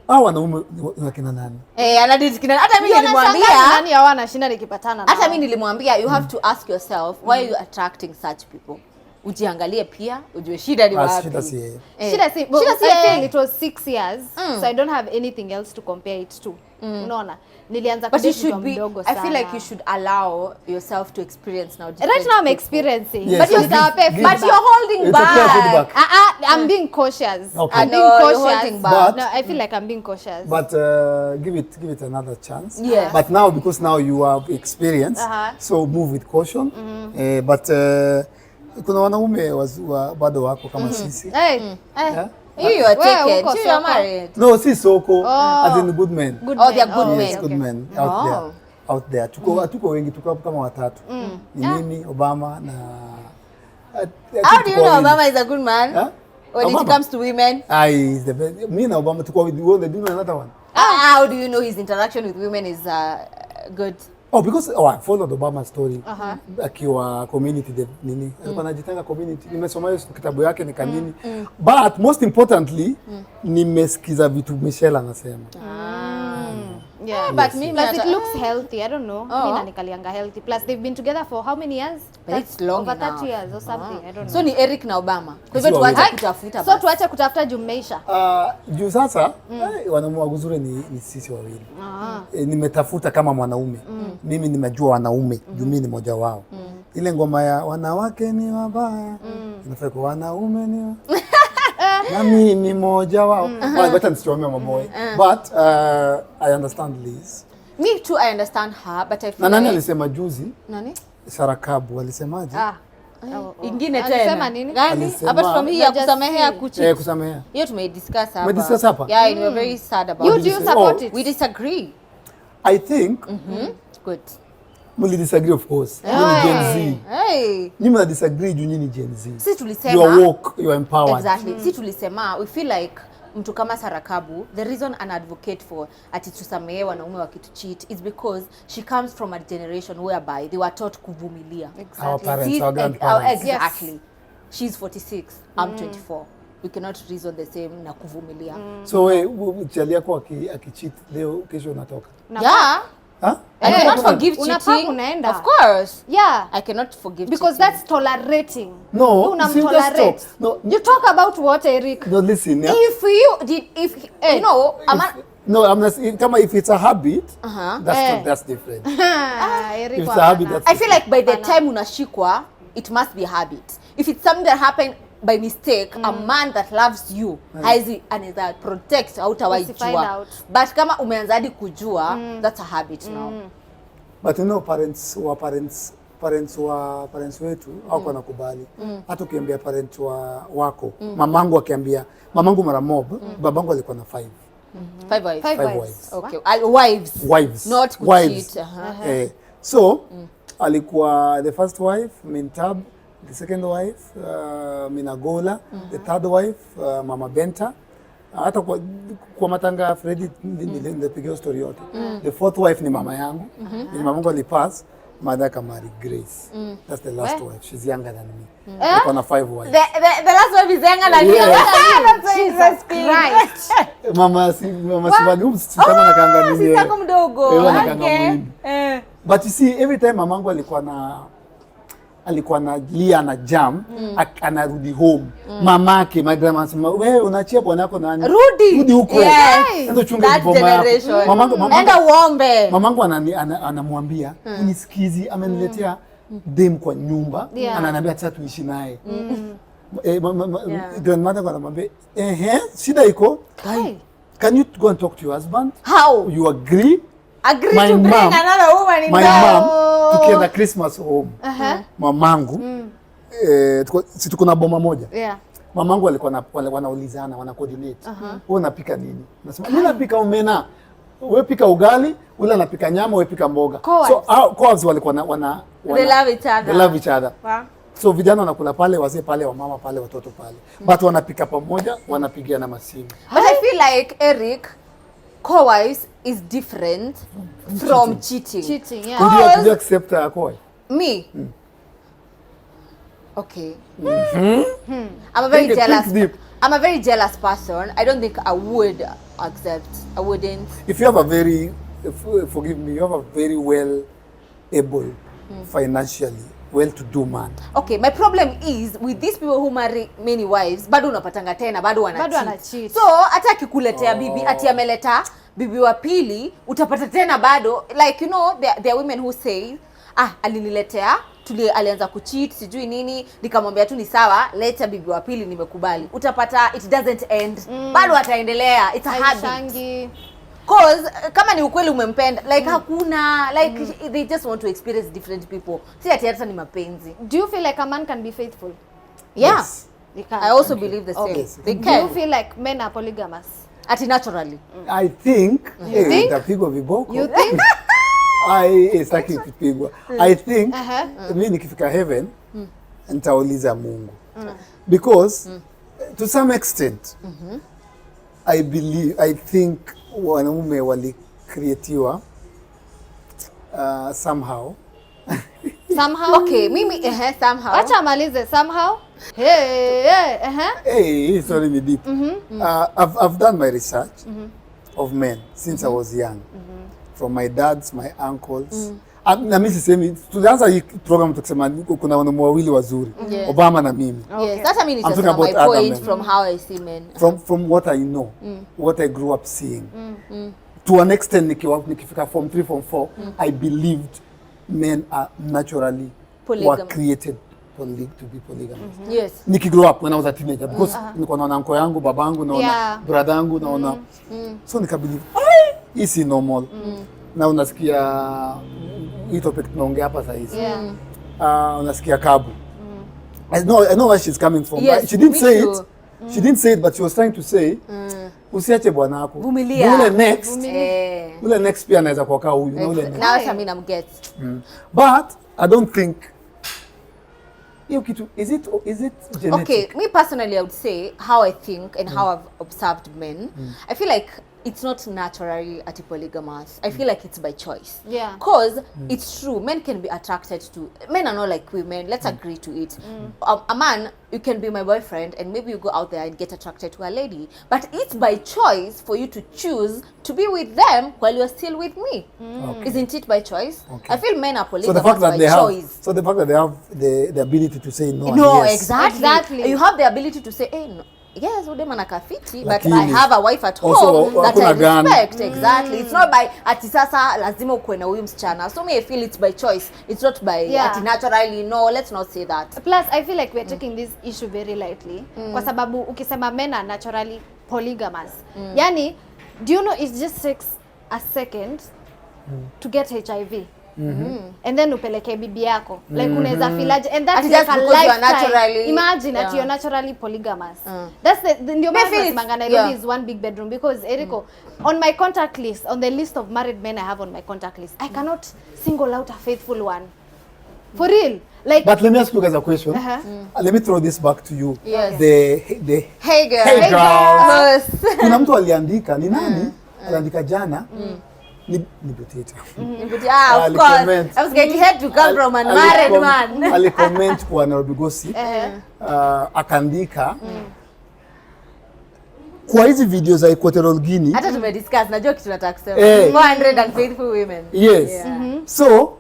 Wanaume wakina nani? Anadate kina hata mimi nilimwambia nani hawana shinda nikipatana nao. Hata mimi nilimwambia you have to ask yourself why are you attracting such people? Ujiangalie pia ujue shida ni wapi. Shida si I think it was 6 years so I don't have anything else to compare it to. Unaona? Nilianza kudate mdogo sana. I feel like you should allow yourself to experience now. Right now I'm experiencing. Yes, but you're holding back. I'm being cautious. Okay. I'm being cautious. But, no, I feel like I'm being cautious. But give it another chance. Yes. But now because now you have experience, so move with caution. But kuna wanaume bado wako kama sisi. You are taken. You are married. No, si soko. As in good men. They are good men. Yes, good men out there. Tuko wengi, tuko kama watatu. Ni mimi, Obama na How do you know Obama is a good man? When it comes to women? He's the best. Me and Obama tuko with another one. How do you know his interaction with women is good? Because I followed Obama's story. Akiwa community nini. Alikuwa anajitenga community. Nimesoma hiyo kitabu yake ni kanini. But most importantly, nimesikiza vitu Michelle anasema. But it looks healthy. I don't know. Mimi nanikalianga healthy. Plus they've been together for how many years? It's long over 30 years or something. I don't know. So ni Eric na Obama. Kwa hivyo tuache kutafuta. So tuache kutafuta Jumeisha. Juu sasa wanaume wazuri ni sisi wawili. Nimetafuta kama mwanaume. Mimi nimejua wanaume. Juu mimi ni mmoja wao. Ile ngoma ya wanawake ni wabaya. Inafaa kwa wanaume ni na mimi ni mmoja wao. Wacha nisichomea mamoe. But I understand Liz. Me too, I understand her, but I feel nani alisema juzi? Nani? Kabu alisemaje? Ingine tena. Alisema nini? Gani? Apart from hii ya kusamehea kuchi. Kusamehea. Hiyo tumediscuss hapa. Tumediscuss hapa? Yeah, we were very sad about it. You do support it? We disagree. I think good. Muli disagree of course. Ni Gen Z. Nyinyi mna disagree juu nyinyi Gen Z. Sisi tulisema you are woke, you are empowered. Exactly. Sisi tulisema we feel like mtu kama Kabu, the reason an advocate for ati tusamehe wanaume wakitucheat is because she comes from a generation whereby they were taught kuvumilia. Exactly. Our parents, our grandparents. Exactly. She's 46, I'm 24. We cannot reason the same na kuvumilia. So chali yako akicheat leo kesho unatoka. Yeah. I cannot forgive cheating. Of course. Yeah. I cannot forgive because cheating. That's tolerating. No. Unamtolerate. No. You talk about what, Eric? No, listen. Yeah? You know, if it's a habit, that's different. Eric, if it's a habit, that's I feel like by the time unashikwa, it must be a habit. If it's something that happened by mistake, a man that loves you anaweza protect hautawaijua. But kama umeanza hadi kujua, that's a habit now. But you know, parents wetu hawako wanakubali. Hata ukiambia parents wako, mamangu mara mob, babangu alikuwa na 5. 5 wives. Okay. Wives. Not cheat. So alikuwa the first wife Mintab, the second wife Minagola, the third wife Mama Benta, hata kwa matanga ya Freddy nilipigia story yote. The fourth wife ni mama yangu. Ni mama yangu alipass, mother married Grace. That's the last wife. She's younger than me. Niko na 5 wives. The last wife is younger than you. Jesus Christ. Mama Sivani, kama nakanga nini. Sisi tako mdogo. Okay. But you see, every time mamangu alikuwa na lia na jam, anarudi home. Mamake, my grandma anasema, wewe unaachia bwana yako nani? Rudi huko. Ndio chunga boma yako. Mamangu enda uombe. Mamangu anamwambia, "Unisikizi, ameniletea dem kwa nyumba, ananiambia sasa tuishi naye." Grandmother anamwambia, shida iko? Can you go and talk to your husband? How? You agree? Agree to bring another woman in my mom tukienda Christmas home. Mamangu si tuko na boma moja. Mamangu alikuwa wanaulizana, wana coordinate. Wewe unapika nini? Nasema mimi napika omena. Wewe pika ugali, ule anapika nyama, wewe pika mboga. So cows walikuwa they love each other. They love each other. So vijana wanakula pale, wazee pale, wamama pale, watoto pale. But wanapika pamoja, wanapigiana masimu. But I feel like Eric, co-wives is different from cheating. Cheating, Could you accept a co-wife? Me? Okay. I'm a very jealous. I'm a very jealous person. I don't think I would accept. I wouldn't. If you have a very, forgive me, you have a very well able, financially well-to-do man. Okay, my problem is with these people who marry many wives, bado unapatanga tena, bado wana cheat. So hata akikuletea bibi, ati ameleta bibi wa pili, utapata tena bado, like you know, there are women who say, aliniletea, alianza kucheat, sijui nini, nikamwambia tu ni sawa, leta bibi wa pili nimekubali. Utapata it doesn't end. Bado ataendelea. It's a habit. Cause kama ni ukweli umempenda, like hakuna, like they just want to experience different people. Si ati hata ni mapenzi. Do you feel like a man can be faithful? Yeah. Yes. They can. I also believe the same. Okay. They can. Do you feel like men are polygamous? Ati naturally. I think. You think? Tapigwa viboko. You think? Sitaki kupigwa. I think mimi nikifika heaven nitauliza Mungu. Because to some extent I think wanaume walicreatiwa somehow. Somehow? Okay, mimi somehow. Acha amalize somehow. Hey, sorry me deep. I've done my research of men since I was young. From my dads, my uncles. Na mimi sisemi tulianza hii program tukisema kuna wanaume wawili wazuri. Obama na mimi. Yes, that's I mean it's just my point from how I see men. From what I know, what I grew up seeing. To an extent nikifika form 3 form 4, I believed men are naturally were created to be polygamous. Yes. Grow up when I was a teenager because niko naona uncle yangu, babangu, naona brother yangu, naona. So nikabelieve hii si normal. Na unasikia hii topic tunaongea hapa sasa hivi. Unasikia Kabu. I know where she's coming from. Yes, she didn't say it. She didn't say it, but she was trying to say usiache bwana wako. Vumilia. Ule next pia anaweza kuoka huyu na ule next. Now I mean I'm get. But I don't think is it genetic? Okay, me personally I would say how I think and how I've observed men. I feel like it's not naturally polygamous. I feel like it's by choice. Yeah. Because it's true, men can be attracted to, men are not like women, let's agree to it. A man, you can be my boyfriend and maybe you go out there and get attracted to a lady. But it's by choice for you to choose to be with them while you're still with me. Okay. Isn't it by choice? Okay. I feel men are polygamous so the fact that by choice. So the fact that they have the ability to say no. No, yes. exactly. You have the ability to say, hey, no. Yes, udema kafiti, but I have a wife at home that I respect. Exactly. It's not by ati sasa lazima ukue na huyu msichana. So me I feel it's by choice. It's not by ati naturally. No, let's not say that. Plus I feel like we're taking this issue very lightly. Kwa sababu ukisema men are naturally polygamous. Yani, do you know it just takes a second to get HIV. And then upeleke bibi yako like unaweza feel and that's like a lifetime. Imagine that you're naturally polygamous. That's the ndio maana Nairobi is one big bedroom because Eriko on my contact list, on the list of married men I have on my contact list, I cannot single out a faithful one. For real. Like, but let me ask you guys a question. Let me throw this back to you. Yes. The Hey girl. Hey girls. Yes. Kuna mtu aliandika, ni nani? Aliandika jana. Ni Butita. Of course. I was getting head to come from a married man. Alicomment kwa Nairobi Gossip. Akaandika kwa hizi video za Equatorial Guinea. Hata tumediscuss, najua kitu nataka kusema. 400 unfaithful women. Yes. So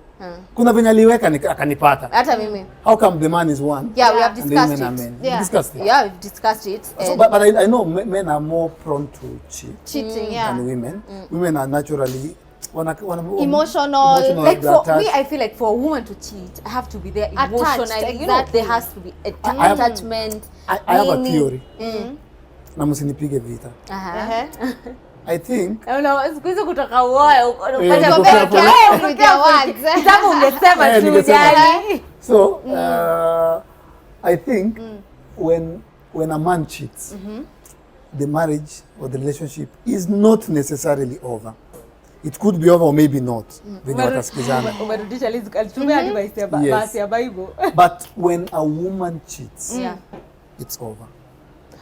kuna venye aliweka akanipata. Hata mimi. How come the man is one? Yeah, we have discussed it. Yeah, we've discussed it. So, but I know men are more prone to cheating, than women. Women are naturally emotional. Like for me, I feel like for a woman to cheat, I have to be there emotionally. Attached, you know, there has to be attachment. I have a theory. Na msinipige vita. I think sikuizi kutoka uoe upate with your words. Kitabu ungesema tu jani. So I think when a man cheats, the marriage or the relationship is not necessarily over. It could be over or maybe not. Umerudisha Liz alitumia advice ya basi ya Bible. But when a woman cheats, it's over.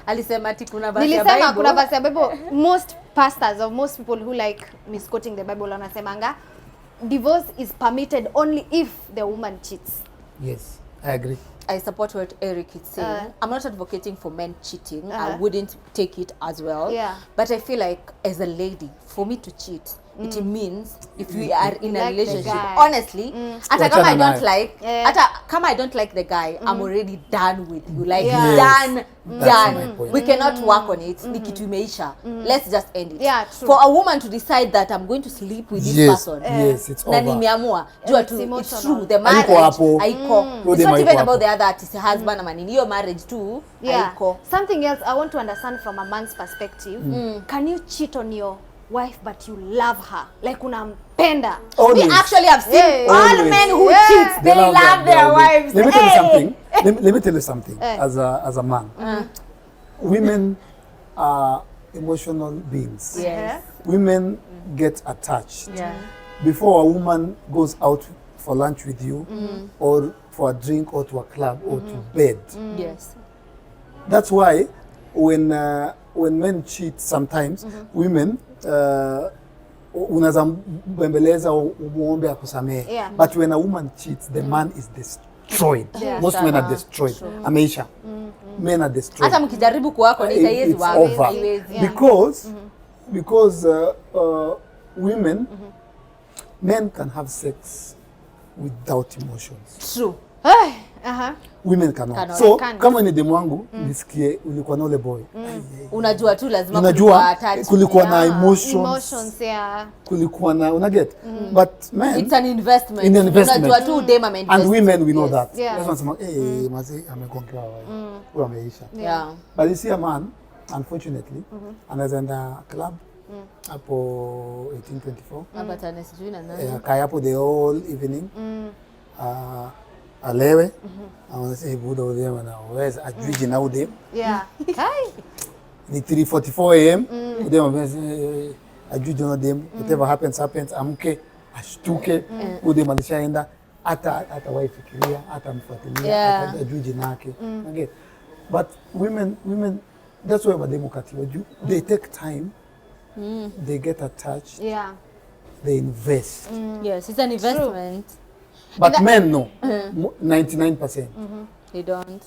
Alisema ati kuna verse ya Bible. Nilisema kuna verse ya Bible. Most pastors or most people who like misquoting the Bible wanasemanga divorce is permitted only if the woman cheats. Yes, I agree. I support what Eric is saying. I'm not advocating for men cheating. I wouldn't take it as well. Yeah. But I feel like as a lady, for me to cheat, it means if we are in a relationship, honestly, hata kama I don't like, hata kama I don't like the guy, I'm already done with you. Like done. We cannot work on it. Ni kitu imeisha. Let's just end it. Yeah, true. For a woman to decide that I'm going to sleep with this person, yes, it's over. Na nimeamua, jua tu, it's true. The Haiko marriage, hapo. haiko. It's not even about the other artist, husband, man. In your marriage too, haiko. Something else I want to understand from a man's perspective. Can you cheat on your wife but you love her? Like unampenda. We actually have seen all men who cheat, they love their wives. Let me tell you something. Let me tell you something. As a man, women are emotional beings. Yes. Women get attached. Yeah. Before a woman goes out for lunch with you, or for a drink, or to a club, or to bed. Yes. That's why when men cheat, sometimes women unaweza mbembeleza umuombe akusamehe. But when a woman cheats, the man is destroyed. Most men are destroyed. Ameisha. Men are destroyed. Hata mkijaribu kuwako ni haiwezi wako. Because women, men can have sex without emotions. True. Women cannot. So kama ni demu wangu nisikie ulikuwa na ule boy. Unajua tu lazima unajua kulikuwa na emotions, kulikuwa na unaget. But men, it's an investment. Unajua tu dem ameinvest. And women we know that. That's why some mazi amegongewa wewe ameisha. Yeah. But you see a man, unfortunately, anaweza enda club hapo 1824. Hapa tena sijui na nani. Kaya hapo the whole evening. Alewe anasema buda ule anaweza ajui jina ude ni 3:44 am ude anasema ajui jina ude whatever happens amke ashtuke ude malishaenda hata waifikiria hata mfuatilia hata ajui jina yake. Okay, but women that's why wademokati they take time, they get attached, they invest. Yes, it's an investment. But men no, 99%. They don't.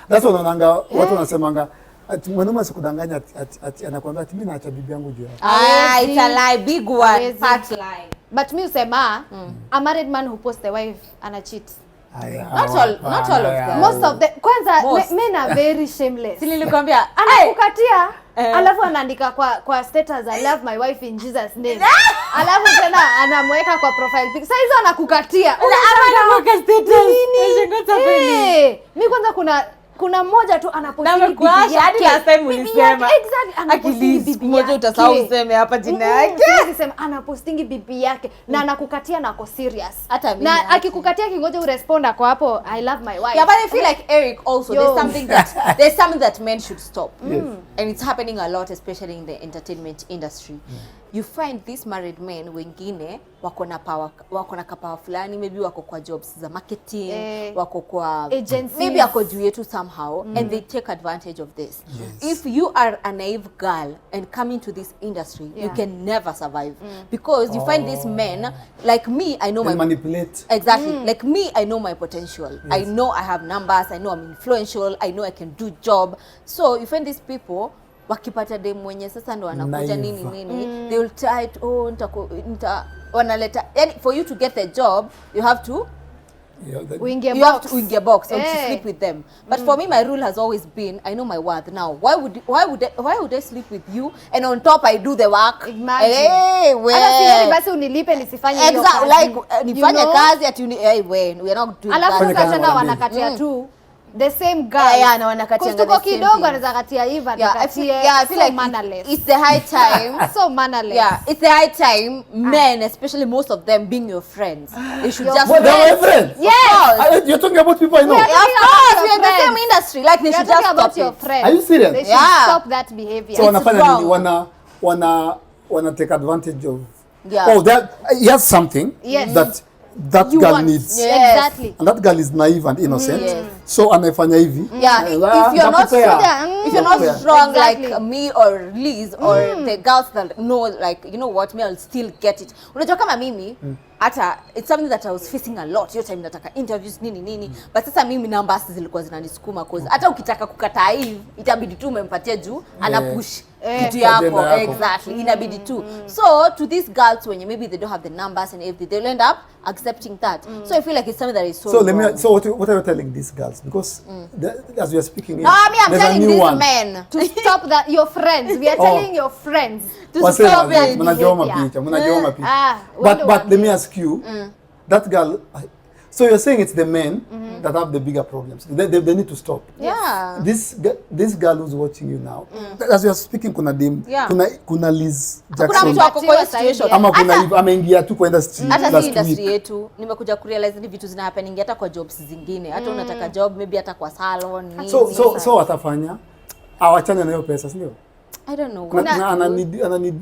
That's what wanaanga watu wanasemanga ati mwanaume asikudanganya ati anakuambia ati mimi naacha bibi yangu juu. It's a lie, big one, fat lie. But me usema a married man who posts the wife ana cheat. Not all of them. Most of them. Kwanza men are very shameless. Si nilikwambia anakukatia alafu anaandika kwa status I love my wife in Jesus name. Alafu tena anamweka kwa profile pic. Sasa hizo anakukatia. Anamweka status. Mimi kwanza kuna mmoja tu anaposti bibi yake. Hadi last time ulisema. Exactly, anaposti bibi mmoja utasahau useme hapa jina yake. Sema anapostingi bibi yake na anakukatia na ako serious. Hata mimi. Na akikukatia kingoja urespond kwa hapo I love my wife. Yeah, but I feel like Eric also there's something that men should stop. And it's happening a lot, especially in the entertainment industry. You find these married men wengine wako na power fulani, maybe wako kwa jobs za marketing, wako kwa agencies, maybe wako juu yetu somehow, and they take advantage of this. If you are a naive girl and come into this industry, you can never survive because you find these men like me. I know they my manipulate. Exactly. Like me, I know my potential. I know I have numbers. I know I'm influential. I know I can do job. So you find these people wakipata dem mwenye sasa ndo wanakuja nini, they will try to wanaleta, yani for you to get the job you have to uingie box or to sleep with them. But for me, my rule has always been, I know my worth. Now why would I sleep with you and on top I do the work? Imagine basi unilipe nisifanye hiyo kazi. Like nifanye kazi ati we are not doing that. Alafu tena wanakatia tu the same guy. Na wanakatia tuko kidogo anaweza katia hivi I feel like mannerless. It's the high time. So mannerless. Yeah, it's the high time men, especially most of them being your friends, they should just they're friends. Yes. You're talking about people I know. Of course, we're in the same industry. Like they should just stop your it. friends. Are you serious? They should stop that behavior. So wanafanya nini? Wana take advantage of. Yeah. He has something that you girl want. needs. Yes. Exactly. And that girl is naive and innocent. Yes. So anafanya hivi. Yeah, if you're not strong like me or Liz or the girls that know, like, you know what, me, I'll still get it. Unajua kama mimi, hata it's something that I was facing a lot. Your time nataka interviews nini. But sasa mimi numbers zilikuwa zinanisukuma cause hata ukitaka kukataa hivi itabidi tu umempatia juu ana push kitu yako. Exactly. Inabidi tu. So to these girls when maybe they don't have the numbers and everything, they'll end up accepting that. So I feel like it's something that is so wrong. So what are you telling these girls? Because as we are speaking here, I'm telling these men to stop that. Your friends, we are telling your friends to stop that behavior. But let me ask you, that girl. So you're saying it's the men that have the bigger problems. They need to stop. Yeah. This girl who's watching you now, as you are speaking, kuna Liz Jackson. Kuna mtu wako kwa situation. Ama kuna ameingia tu kwenda street. Hata si industry yetu nimekuja kurealize ni vitu zina happening hata kwa jobs zingine. Hata unataka job maybe hata kwa salon nini. So watafanya awachane na hiyo pesa, si ndio? I don't know. Ana need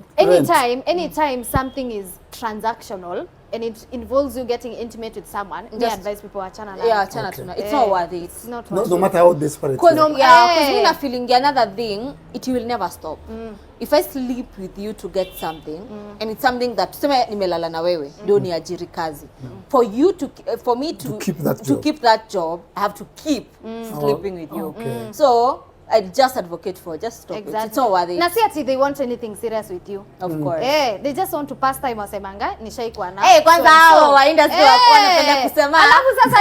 anytime something is transactional and it involves you getting intimate with someone, we advise people achana na. Yeah, achana tuna. It's not worth it. It's not worth it. No matter how desperate. Because me na feeling another thing, it will never stop. If I sleep with you to get something and it's something that tuseme nimelala na wewe ndio niajiri kazi. For me to keep that job, I have to keep sleeping with you. So I just advocate for just stop it. It's not worth it. Na si ati they want anything serious with you. Of course. They just want to pass time wasemanga nishaikuwa na. Kwanza hao wa industry wanapenda kusema. Alafu sasa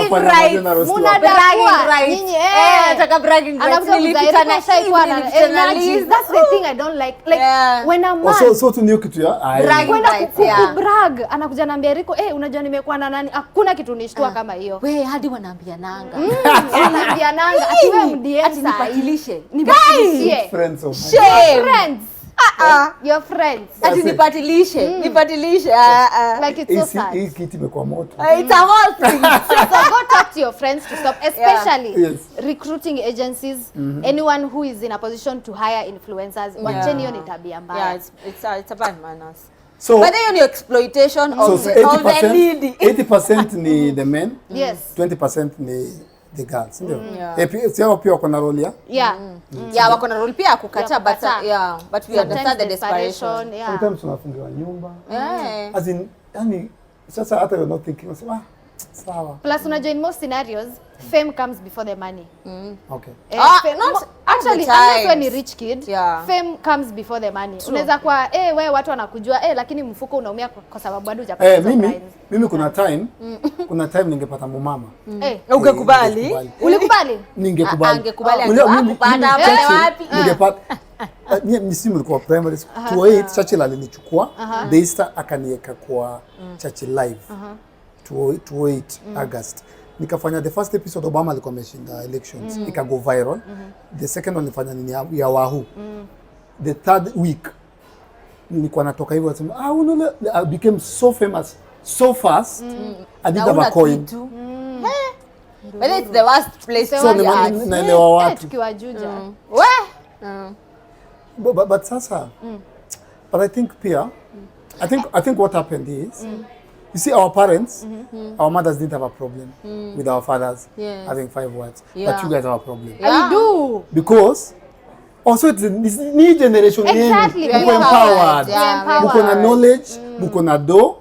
bragging rights. Muna bragging rights. Nyinyi nataka bragging rights. Nilipita na shaikuwa na. That's the thing I don't like. Like when a man so tu niyo kitu ya bragging rights. Brag anakuja naambia Riko, unajua nimekuwa na nani? Hakuna kitu nishtua kama hiyo. Wewe hadi wanaambia nanga. Wanaambia nanga. Ati nipatilishe. Friends of friends. Your friends. Ati nipatilishe. Like it's so sad. Hii kiti imekuwa moto. It's a whole thing. So go talk to your friends to stop, especially recruiting agencies, anyone who is in a position to hire influencers. Wacheni hiyo ni tabia mbaya. Yeah, it's a bad manners. So but then exploitation of the needy. 80% ni the men. Yes. 20% ni the girls, ndio. Sio pia wako na role ya? Yeah, wako na role pia kukataa but we understand the desperation. Sometimes tunafungiwa nyumba. As in, yani sasa hata you're not thinking, sawa. Plus unajua in most scenarios fame comes before the money. Okay. Actually, unless when you're a rich kid, fame comes before the money. Unaweza kwa wewe watu wanakujua lakini mfuko unaumia kwa sababu bado hujapata prize. Mimi kuna time ningepata mumama. Ungekubali? Ulikubali? Ningekubali. Angekubali angepata wapi? Ningepata. Mimi nilikuwa primary school. 28 Churchill alinichukua. Daystar akaniweka kwa Churchill live. 28 August. Nikafanya the first episode Obama alikuwa ameshinda elections. Ikago viral. The second one nilifanya nini ya Wahoo. The third week nilikuwa natoka hivyo nasema I became so famous so fast. I didn't have a coin. But it's the worst place so naelewa watu. Tukiwa Juja. But sasa but I think pia I think what happened is, you see, our parents, our mothers didn't have a problem with our fathers having 5 wives, but you guys have a problem. I do. Because also it's new generation. Exactly. Muko empowered. Muko na knowledge, muko na do.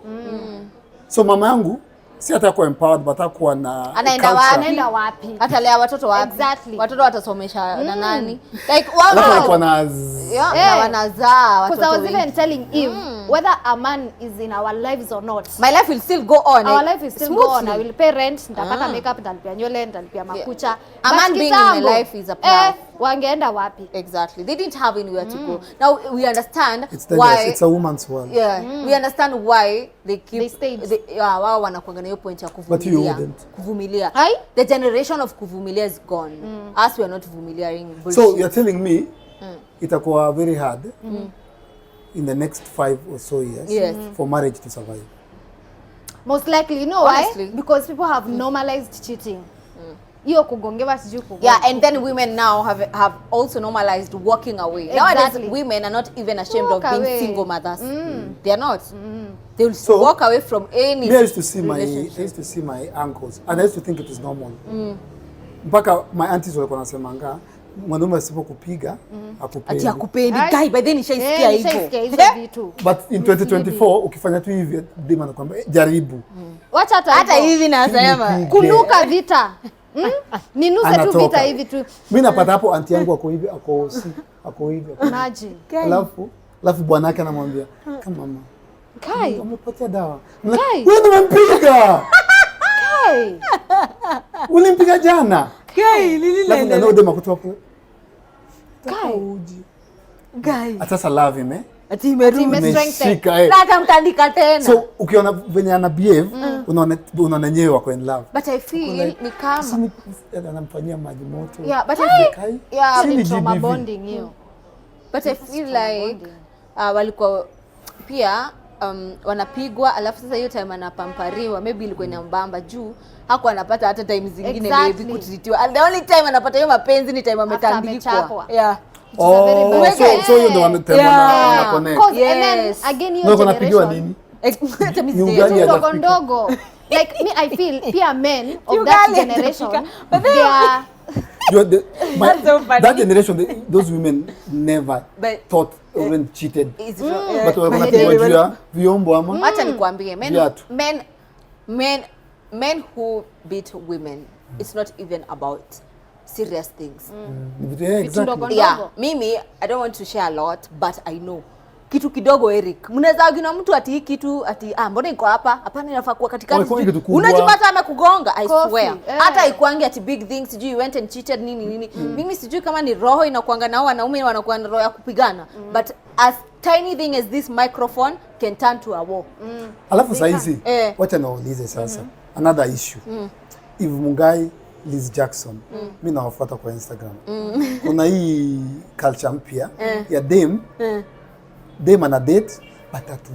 So mama yangu si atakuwa empowered but atakuwa na anaenda wapi? Atalea watoto wapi? Exactly. Watoto watasomesha na nani? Like wao watakuwa na na wanazaa watoto. Because I was even telling Eve, whether a man is in our lives or not, my life will still go on. Our life will still go on. I will pay rent, nitapaka makeup, nitalipia nywele, nitalipia makucha. A man being in my life is a plus. Wangeenda wapi? Exactly. They didn't have anywhere to go. Now we understand why it's a woman's world. Yeah. We understand why they stayed. Wao wanakuanga na hiyo point ya kuvumilia. Kuvumilia. The generation of kuvumilia is gone. Us we are not vumiliaing bullshit. So you're telling me itakuwa very hard in the next 5 or so years for marriage to survive? Most likely, you know why? Because people have normalized cheating. Hiyo kugongewa siju kugonga. Yeah, and then women now have also normalized walking away. Exactly. Nowadays women are not even ashamed of being single mothers. They are not. They will walk away from any. I used to see my uncles and I used to think it was normal. Mpaka my aunties walikuwa nasemanga mwanaume asipokupiga akupendi. Ati akupendi. Guy, by then nishaisikia hivyo. But in 2024 ukifanya tu hivi dema anakuambia jaribu. Wacha hata hivi nasema kunuka vita. Ninuse tu vita hivi tu. Mimi napata hapo anti yangu ako hivi ako hivi. Imagine. Alafu bwana yake anamwambia kama mama. Kai. Umepotea dawa. Wewe umempiga. Kai. Ulimpiga jana. Kai lile. Ndio dema kutoa hapo. Kai. Guy. Atasa love him Ati imestrengthen. Hata mtandika tena. So ukiona venye ana behave, unaona nyewe wako in love. But I feel ni kama anamfanyia maji moto. Yeah, but I feel ni trauma bonding hiyo. But I feel like walikuwa pia wanapigwa alafu sasa hiyo time anapampariwa, maybe ilikuwa inambamba juu hakuwa anapata hata time zingine maybe kutritiwa. And the only time anapata hiyo mapenzi ni time ametandikwa. Yeah. So you don't want to connect. And then again your generation. Ndogo. Like me, I feel peer men of that generation, they are that generation, those women never thought or even cheated. But wanapigwa vyombo ama. Acha nikwambie, men who beat women, it's not even about serious things. Exactly. Yeah, mimi I don't want to share a lot, but I know kitu kidogo Eric. Mnaweza gina mtu ati kitu ati mbona iko hapa? Hapana inafaa kuwa katikati. Unajipata amekugonga, I swear. Hata ikwangi ati big things, sijui you went and cheated nini. Mimi sijui kama ni roho inakuanga nao wanaume wanakuwa na roho ya kupigana. But as tiny thing as this microphone can turn to a war. Alafu saizi, wacha naulize sasa. Another issue. If Mungai Liz Jackson, mimi nawafuata kwa Instagram. Kuna hii culture mpya ya dem ana date batatu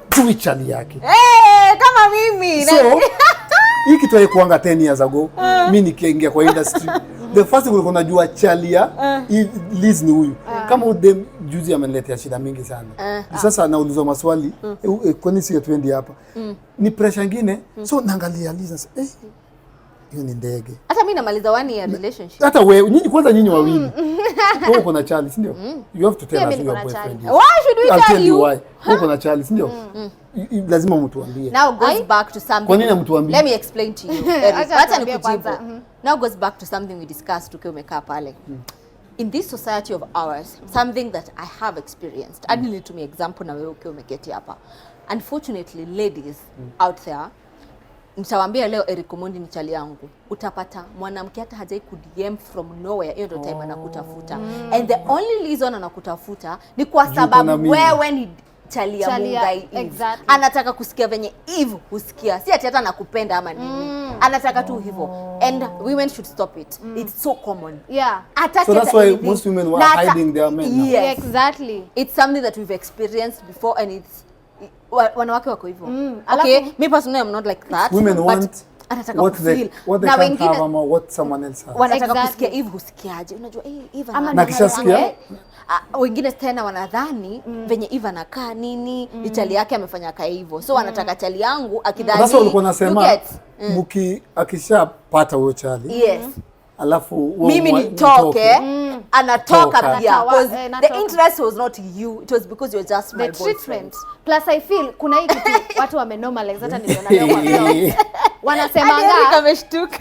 tuichali yake. Kama mimi. So hii kitu haikuanga 10 years ago. Mimi nikiingia kwa industry, the first thing ulikuwa unajua chalia Liz ni huyu. Kama dem juzi ameniletea shida mingi sana. Sasa naulizwa maswali, kwani si twendi hapa? Ni pressure nyingine. So naangalia Liz sasa, hiyo ni ndege. Hata mimi namaliza 1 year relationship. Hata wewe nyinyi wawili. Wewe uko na Charlie, si ndio? You have to tell us your boyfriend. Why should we tell you? Why? Wewe uko na Charlie, si ndio? Lazima mtuambie. Now goes back to something. Kwa nini mtuambie? Let me explain to you. Acha nikujibu. Now goes back to something we discussed tukiwa umekaa pale. In this society of ours, something that I have experienced. I need to make example na wewe ukiwa umeketi hapa. Unfortunately, ladies out there, nitawaambia leo Eric Omondi ni chali yangu. Utapata mwanamke hata hajai ku DM from nowhere, hiyo ndio time anakutafuta. And the only reason anakutafuta ni kwa sababu wewe ni chali ya Mungai. Exactly. Anataka kusikia venye Eve husikia. Si ati hata anakupenda ama nini. Anataka tu hivyo. And women should stop it. It's so common. Yeah. So that's why most women were hiding their men. Yes. Exactly. It's something that we've experienced before and it's wanawake wako hivyo. Okay, me personally I'm not like that. Women want anataka kufeel. Na wengine what someone else has. Wanataka kusikia Eve husikiaje. Unajua Eve na kishasikia wengine tena wanadhani venye Eve anakaa nini, Itali yake amefanya kaa hivyo. So wanataka chali yangu akidhani. Sasa ulikuwa unasema akishapata huyo chali. Yes. Alafu mimi nitoke, anatoka pia because the interest was not you, it was because you're just my boyfriend. Plus I feel kuna hii kitu watu wamenormalize, hata niliona leo kwa blog.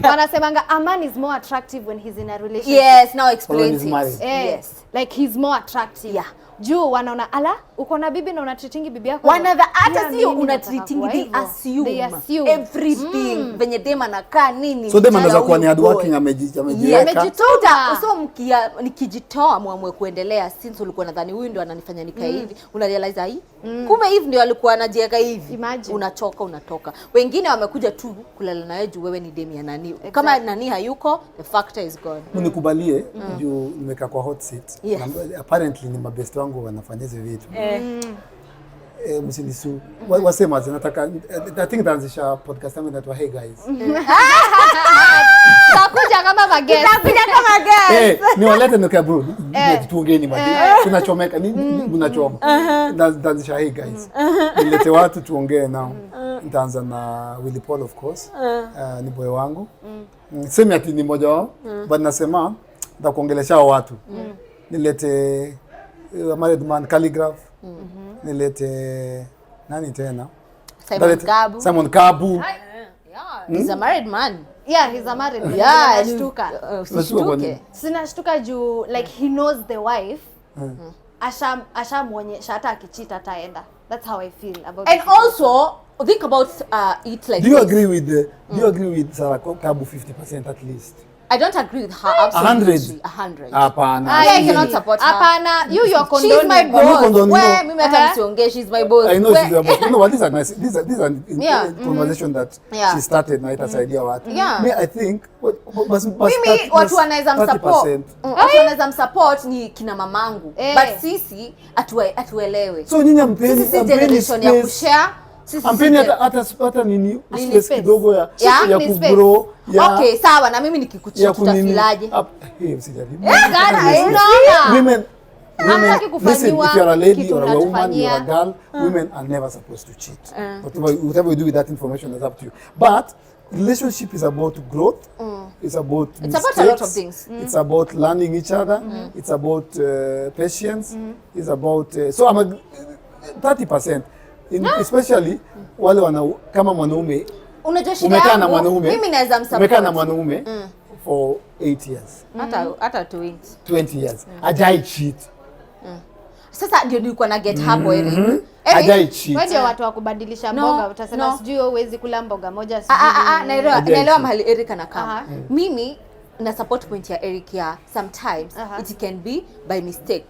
Wanasemanga a man is more attractive when he's in a relationship. Yes, now explain it. Yes, like he's more attractive. Yeah. Juu wanaona uko na bibi na unatreatingi bibi yako. Hata sio unatreatingi, they assume everything. Venye dema anakaa nini. So dema anaweza kuwa ni hard working amejiweka. So nikijitoa muamue kuendelea since ulikuwa nadhani huyu ndio ananifanya nika hivi, una realize hii kumbe hivi ndio alikuwa anajiweka hivi. Unachoka unatoka. Wengine wamekuja tu kulala na wewe juu wewe ni demi ya nani. Kama nani hayuko, the factor is gone. Nikubalie juu nimekaa kwa hot seat. Apparently ni mabest wangu wanafanya hizo vitu. Msinisu wasema nataka I think taanzisha podcast yangu inaitwa Hey Guys. Takuja kama magest. Ni walete nika bro. Tuongeni madi. Tunachomeka ni unachoma. Taanzisha Hey Guys. Nilete watu tuongee nao. Nitaanza na Willy Paul of course. Ni boy wangu. Sema ati ni mmoja wao. But nasema nitakuongelesha watu. Nilete married man calligraph. Nilete nani tena? Simon Kabu. He's a married man. Yeah, he's a married man. Yeah, Nashtuka. Sinashtuka juu like he knows the wife. Ashamuonyesha hata akichita ataenda. That's how I feel about it. And also think about it like do you agree with Sarah Kabu 50% at least? I don't agree with her absolutely. 100. Hapana. I cannot support her. Hapana, you're condoning. She's my boss. Where mimi hata msiongee, she's my boss. I know she's your boss. No, these are nice. These are conversation that she started na itasaidia watu. Me I think mimi watu wanaweza msupport. Watu wanaweza msupport ni kina mamangu. But sisi atuelewe. So nyinyi mpeni generation ya kushare. Ampeni hata nini space kidogo ya kugrow. Okay, sawa na mimi nikikuchia tutafilaje? Usijaribu. Women, listen, if you're a lady or a woman, you're a girl, women are never supposed to cheat. Whatever you do with that information is up to you. But relationship is about growth. It's about a lot of things. It's about learning each other. It's about patience. It's about so I'm a 30%. Especially wale kama mwanaume umekaa na mwanaume, mimi naweza msupport. Umekaa na mwanaume for 8 years. Hata 20 years. Ajai cheat. Sasa ndio nilikuwa na get hapo Eric. Ajai cheat. Wewe ndio watu wa kubadilisha mboga, utasema sijui wewe huwezi kula mboga moja sijui. Naelewa mahali Eric anakaa. Mimi na support point ya Eric ya sometimes it can be by mistake.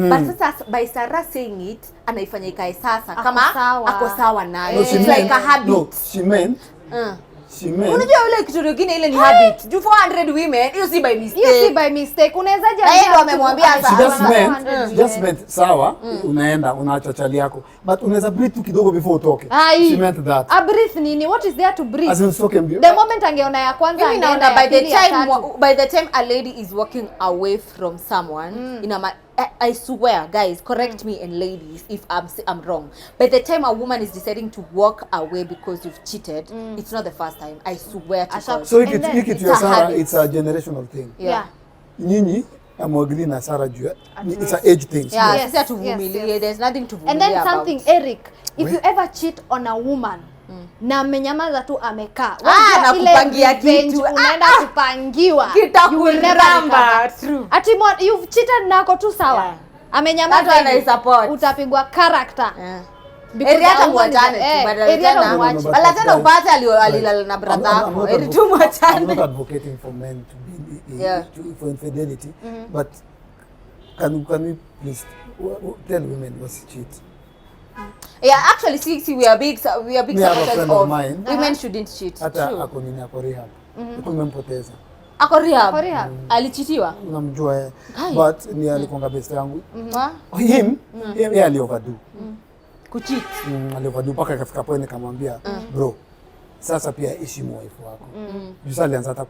But sasa by Sarah saying it anaifanya ikae sasa kama ako sawa nayo. It's like a habit. No, she meant unajua ile kitu kingine ile ni habit. Do 400 women, you see by mistake. You see by mistake. Unawezaje ndio amemwambia sasa. Just meant sawa, unaenda unaacha chali yako. But unaweza breathe tu kidogo before utoke. She meant that. A breathe nini? What is there to breathe? As in soke the moment angeona ya kwanza angeenda by the time a lady is walking away from someone, I swear, guys, correct me and ladies if I'm wrong. By the time a woman is deciding to walk away because you've cheated, it's not the first time. I swear to God. So Sarah, it's a generational thing. Yeah. Nyinyi amwagili na Sarah juu. It's an age thing. Yeah, sisi tuvumilie. There's nothing to vumilia. And then something, Eric, if you ever cheat on a woman, na amenyamaza tu amekaa. Na kupangia kitu. Unaenda kupangiwa. Kitakuramba. True. Ati you've cheated nako tu sawa. Amenyamaza ana utapigwa character. Hata muachane tu badala tena upate alilala na brother yako. Eri tu muachane. I'm not advocating for men to be for infidelity, but can we please tell women what's cheat? Yeah, actually see we are big supporters of women shouldn't cheat. Hata ako nini ako rehab. Tumempoteza. Ako rehab. Alichitiwa. Unamjua but ni alikonga best yangu. Yeye ali overdo. Kucheat. Ali overdo mpaka akafika point nikamwambia bro sasa pia heshimu wife wako. Jusa alianza hata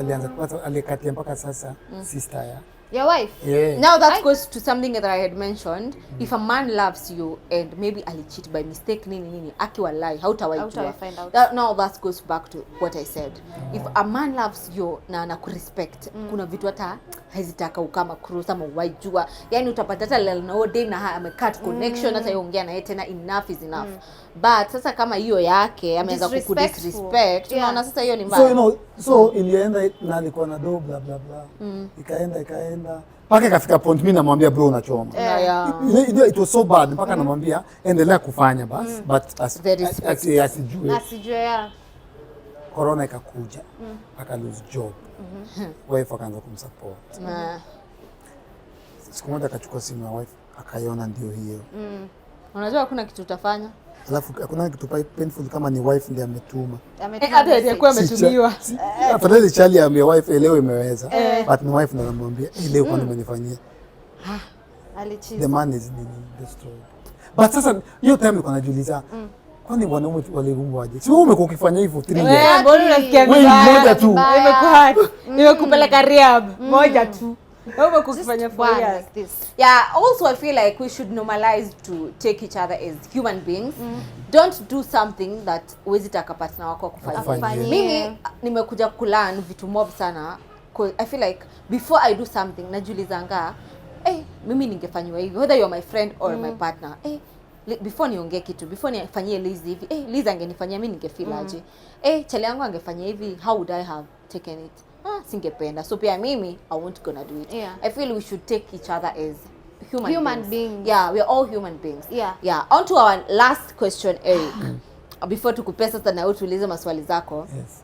alianza kwanza alikatia mpaka sasa sister ya your wife. Yeah. Now that goes to something that I had mentioned. If a man loves you and maybe ali cheat by mistake nini akiwa lie, how do I find out? Now that goes back to what I said. If a man loves you na anakurespect, kuna vitu hata hazitaka ukama cruise ama wajua. Yani utapata hata leo na day na amecut connection hata yongea na yeye tena, enough is enough. But sasa kama hiyo yake ameanza kukudisrespect, unaona sasa hiyo ni mbaya. So so ilienda na alikuwa na do bla bla bla. Ikaenda mpaka ikafika point mimi namwambia bro unachoma. It was so bad mpaka namwambia endelea kufanya basi, but asijue ya corona ikakuja aka lose job. Wife akaanza kumsupport. Siku moja akachukua simu ya wife akaiona ndio hiyo. Unajua hakuna kitu utafanya. Alafu hakuna kitu painful kama ni wife ndiye ametuma. Hata alikuwa ametumiwa. Afadhali chali ya wife leo imeweza. But ni wife ndiye anamwambia leo kwa nini umenifanyia. alichiza. The man is destroyed. But sasa hiyo time niko najiuliza kwani wanaume waliumbwaje? Si wewe umekuwa ukifanya hivyo 3 years. Mbona unasikia moja tu. Imekuwa nimekupeleka rehab moja tu. Wewe kufanya for years. Yeah, also I feel like we should normalize to take each other as human beings. Don't do something that huwezi taka partner wako kufanya. Mimi nimekuja kulearn vitu mob sana, cause I feel like before I do something najiulizanga mimi ningefanywa hivi, whether you are my friend or my partner. Before niongee kitu, before nifanyie Liz hivi, Liz angenifanyia mimi ningefeel aje? Chali yangu angefanyia hivi, how would I have taken it? Singependa. So pia mimi I won't gonna do it. I feel we should take each other as human beings. Yeah, we are all human beings. Yeah. On to our last question, Eric. Before tukupesa sasa na wewe tuulize maswali zako. Yes.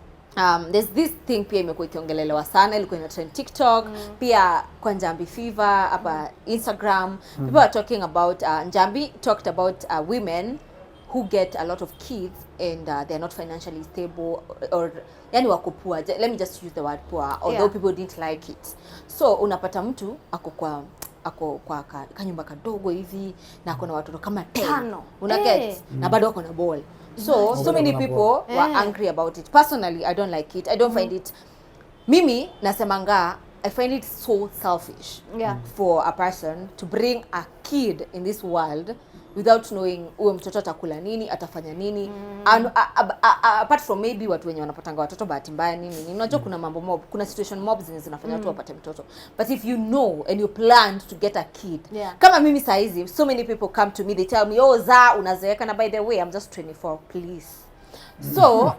There's this thing pia imekuwa ikiongelelewa sana, ilikuwa ina trend TikTok, pia kwa Njambi Fever hapa Instagram. People are talking about Njambi talked about women who get a lot of kids and they're not financially stable or yani wako poor. Let me just use the word poor, although people didn't like it. So unapata mtu ako kwa kanyumba kadogo hivi na ako na watoto kama 10. Una get? Na bado ako na ball. So many people were angry about it. Personally, I don't like it. I don't find it. Mimi nasemanga, I find it so selfish for a person to bring a kid in this world without knowing uwe mtoto atakula nini, atafanya nini. And apart from maybe watu wenye wanapatanga watoto bahati mbaya nini. Unajua kuna mambo mob, kuna situation mob zinafanya watu wapate mtoto. But if you know and you plan to get a kid. Kama mimi saizi, so many people come to me, they tell me, unazeeka na by the way, I'm just 24, please. So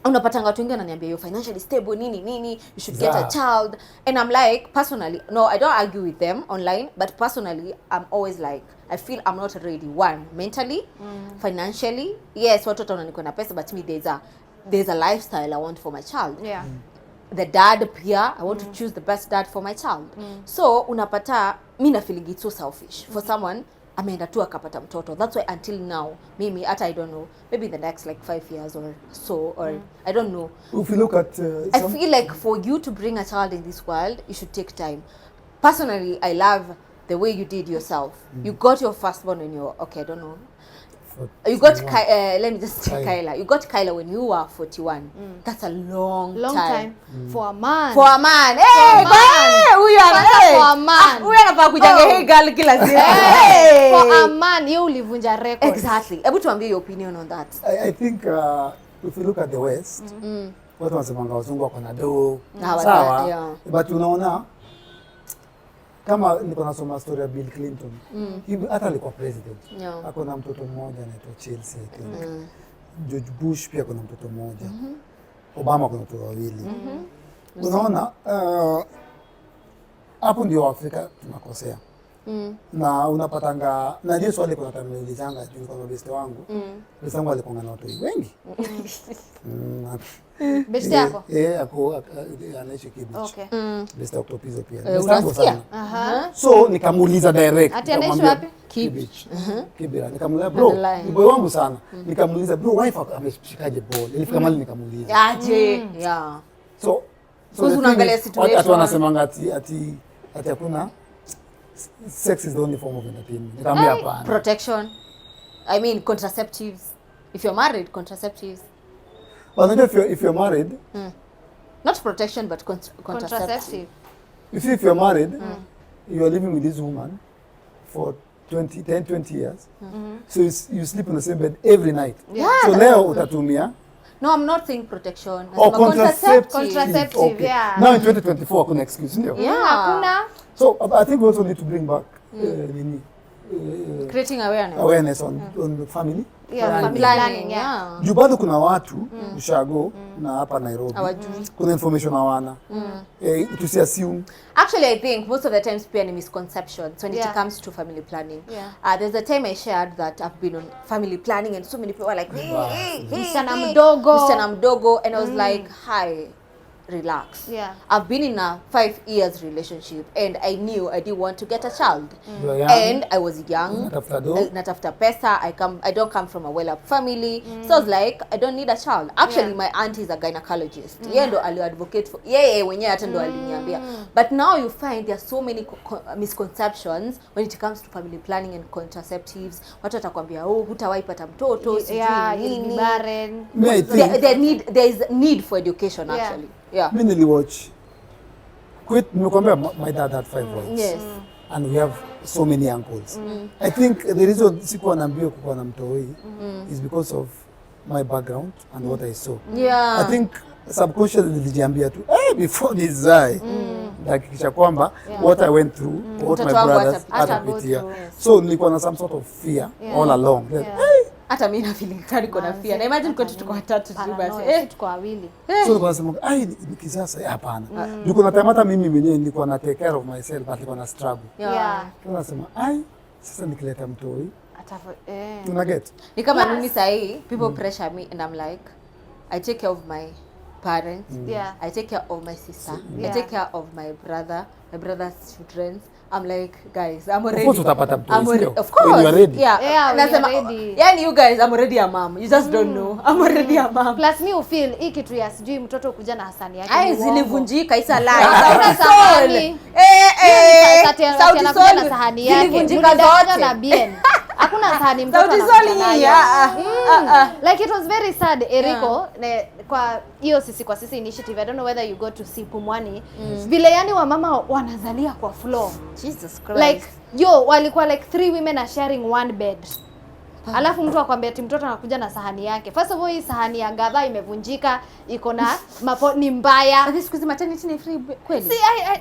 unapatanga watu wengi wananiambia you're financially stable nini, you should get a child. And I'm like, personally, no, I don't argue with them online, but personally I'm always like, I feel I'm not ready, one, mentally, financially. Yes, watoto wananiko na pesa, but me there's a lifestyle I want for my child. The dad pia, I want to choose the best dad for my child. So unapata mimi na feeling it's so selfish for someone ameenda tu akapata mtoto. That's why until now mimi hata I don't know, maybe the next like 5 years or so, or I don't know. If you look at I feel like for you to bring a child in this world, you should take time. Personally, I love the way you did yourself. You got your firstborn when you're I don't know. You got let me just say Kyla. You got Kyla when you were 41. That's a long time. For a man. For a man. Huyu anafaa kujanga girl kila siku. For a man, you ulivunja record. Exactly. Hebu tuambie your opinion on that. I think if you look at the West, watu wanasemanga wazungu wako na do. Sawa. But unaona kama niko nasoma story ya Bill Clinton, hata alikuwa president. Ako na mtoto mmoja anaitwa Chelsea. George Bush pia kuna mtoto mmoja. Obama kuna watoto wawili. Unaona hapo ndio Afrika tunakosea. Na unapatanga na ndio swali kuna tamilizanga juu kwa mabeste wangu. Beste wangu alikuwa na watu wengi. Beste yako? Ako anaishi Kibichi. Okay. Beste Octopizo pia. Beste wangu sana. So nikamuuliza direct. Ati anaishi wapi? Kibichi. Kibira. Nikamuuliza bro, ni boy wangu sana. Nikamuuliza bro, wife ameshikaje ball? Ilifika mali nikamuuliza. Aje. So unaangalia situation. Watu wanasemanga ati hakuna sex is the only form of entertainment. Nikamwambia hapana. Protection. I mean contraceptives. If you're married, contraceptives. But if you're married, not protection but contraceptive. You see, if you're married, you are living with this woman for 10-20 years. So you sleep in the same bed every night. Yeah. So leo utatumia. No, I'm not saying protection. Contraceptive. Okay. Yeah. Now in 2024, hakuna excuse, ndio? Yeah. Hakuna. So I think we also need to bring back creating awareness on the family. Yeah, family planning, yeah. Juu bado kuna watu ushago na hapa Nairobi. Kuna information hawana. Tusiassume. Actually, I think most of the times pia ni misconceptions when it comes to family planning. Yeah. There's a time I shared that I've been on family planning and so many people were like, Msichana mdogo, and I was like, hi, relax. Yeah. I've been in a 5 years relationship and I knew I didn't want to get a child. And I was young. Not after pesa. I don't come from a well-up family. So I was like, I don't need a child. Actually, my aunt is a gynecologist. Yeye ndo ali-advocate for. Yeye mwenyewe hata ndo aliniambia. But now you find there are so many misconceptions when it comes to family planning and contraceptives. Watu watakwambia, hutawahi pata mtoto, sijui nini. Barren. There is need for education actually. Yeah. Mimi niliwatch. Nimekwambia my dad had 5 wives. Yes. And we have so many uncles. I think the reason sikuwa naambiwa kuwa na mtoi is because of my background and what I saw. Yeah. I think subconsciously nilijiambia tu, before nizae, hakikisha kwamba what I went through, what my brothers had to pitia. So nilikuwa na some sort of fear all along. Hata mimi na feeling kali kuna fear. Na imagine kwa tuko watatu tu basi. Tuko wawili. So kwa sababu nikizasa hapana. Niko na tamata mimi mwenyewe nilikuwa na take care of myself but nilikuwa na struggle. Yeah. Tunasema sasa nikileta mtoi. Tuna get. Ni kama mimi sahi people pressure me and I'm like I take care of my parents. I take care of my sister. I take care of my brother's children. I'm like, guys, I'm already. Of course. Of course. When you are ready. Yeah, when you're ready. Yeah, you guys, I'm already a mom. You just don't know. I'm already a mom. Plus me feel hii kitu ya sijui mtoto kuja na hasani yake. Ai zilivunjika isa lie. Sahani. Sauti sol na sahani yake. Zilivunjika zote na bien. Hakuna sahani mtoto anakuja. Like it was very sad Eriko kwa hiyo sisi initiative. I don't know whether you go to see Pumwani. Vile yani wamama wanazalia kwa floor. Jesus Christ. Like walikuwa like 3 women are sharing one bed. Alafu mtu akwambia ati mtoto anakuja na sahani yake. First of all, hii sahani ya gadha imevunjika, iko na ni mbaya. Lakini siku hizi maternity ni free kweli?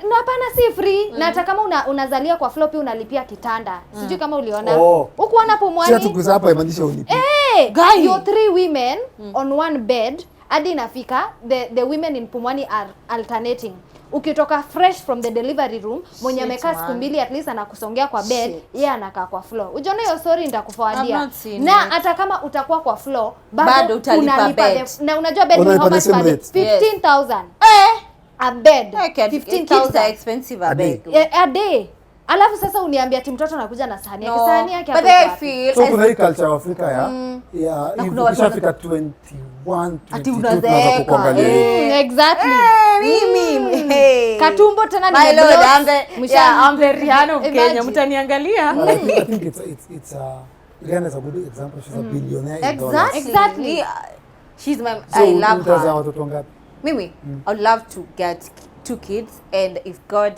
No, hapana, si free. Na hata kama unazalia kwa floor pia unalipia kitanda. Sijui kama uliona. Huko hapo Mwani. Sasa tukuza hapa imaanisha ulipi. You're 3 women on one bed. Hadi inafika the women in Pumwani are alternating. Ukitoka fresh from the delivery room, mwenye amekaa siku 2 at least anakusongea kwa bed, yeye anakaa kwa floor. Unaona hiyo story nitakuforwardia. Na hata kama utakuwa kwa floor, bado unalipa bed. Na unajua bed ni how much money? 15,000. A bed. 15,000 expensive a bed. A day. Alafu sasa uniambia ati mtoto anakuja na sahani yake. Sahani yake hapo. But I feel so kuna hii culture of Africa ya ukishafika 21, 22 tunaanza kukuangalia. Exactly. Mimi. Katumbo tena ni I'm the Rihanna of Kenya. Mtaniangalia. I think it's Rihanna is a good example. She's a billionaire in dollars. Exactly. She's my I love her. Mtazaa watoto ngapi? Mimi, I would love to get 2 kids and if God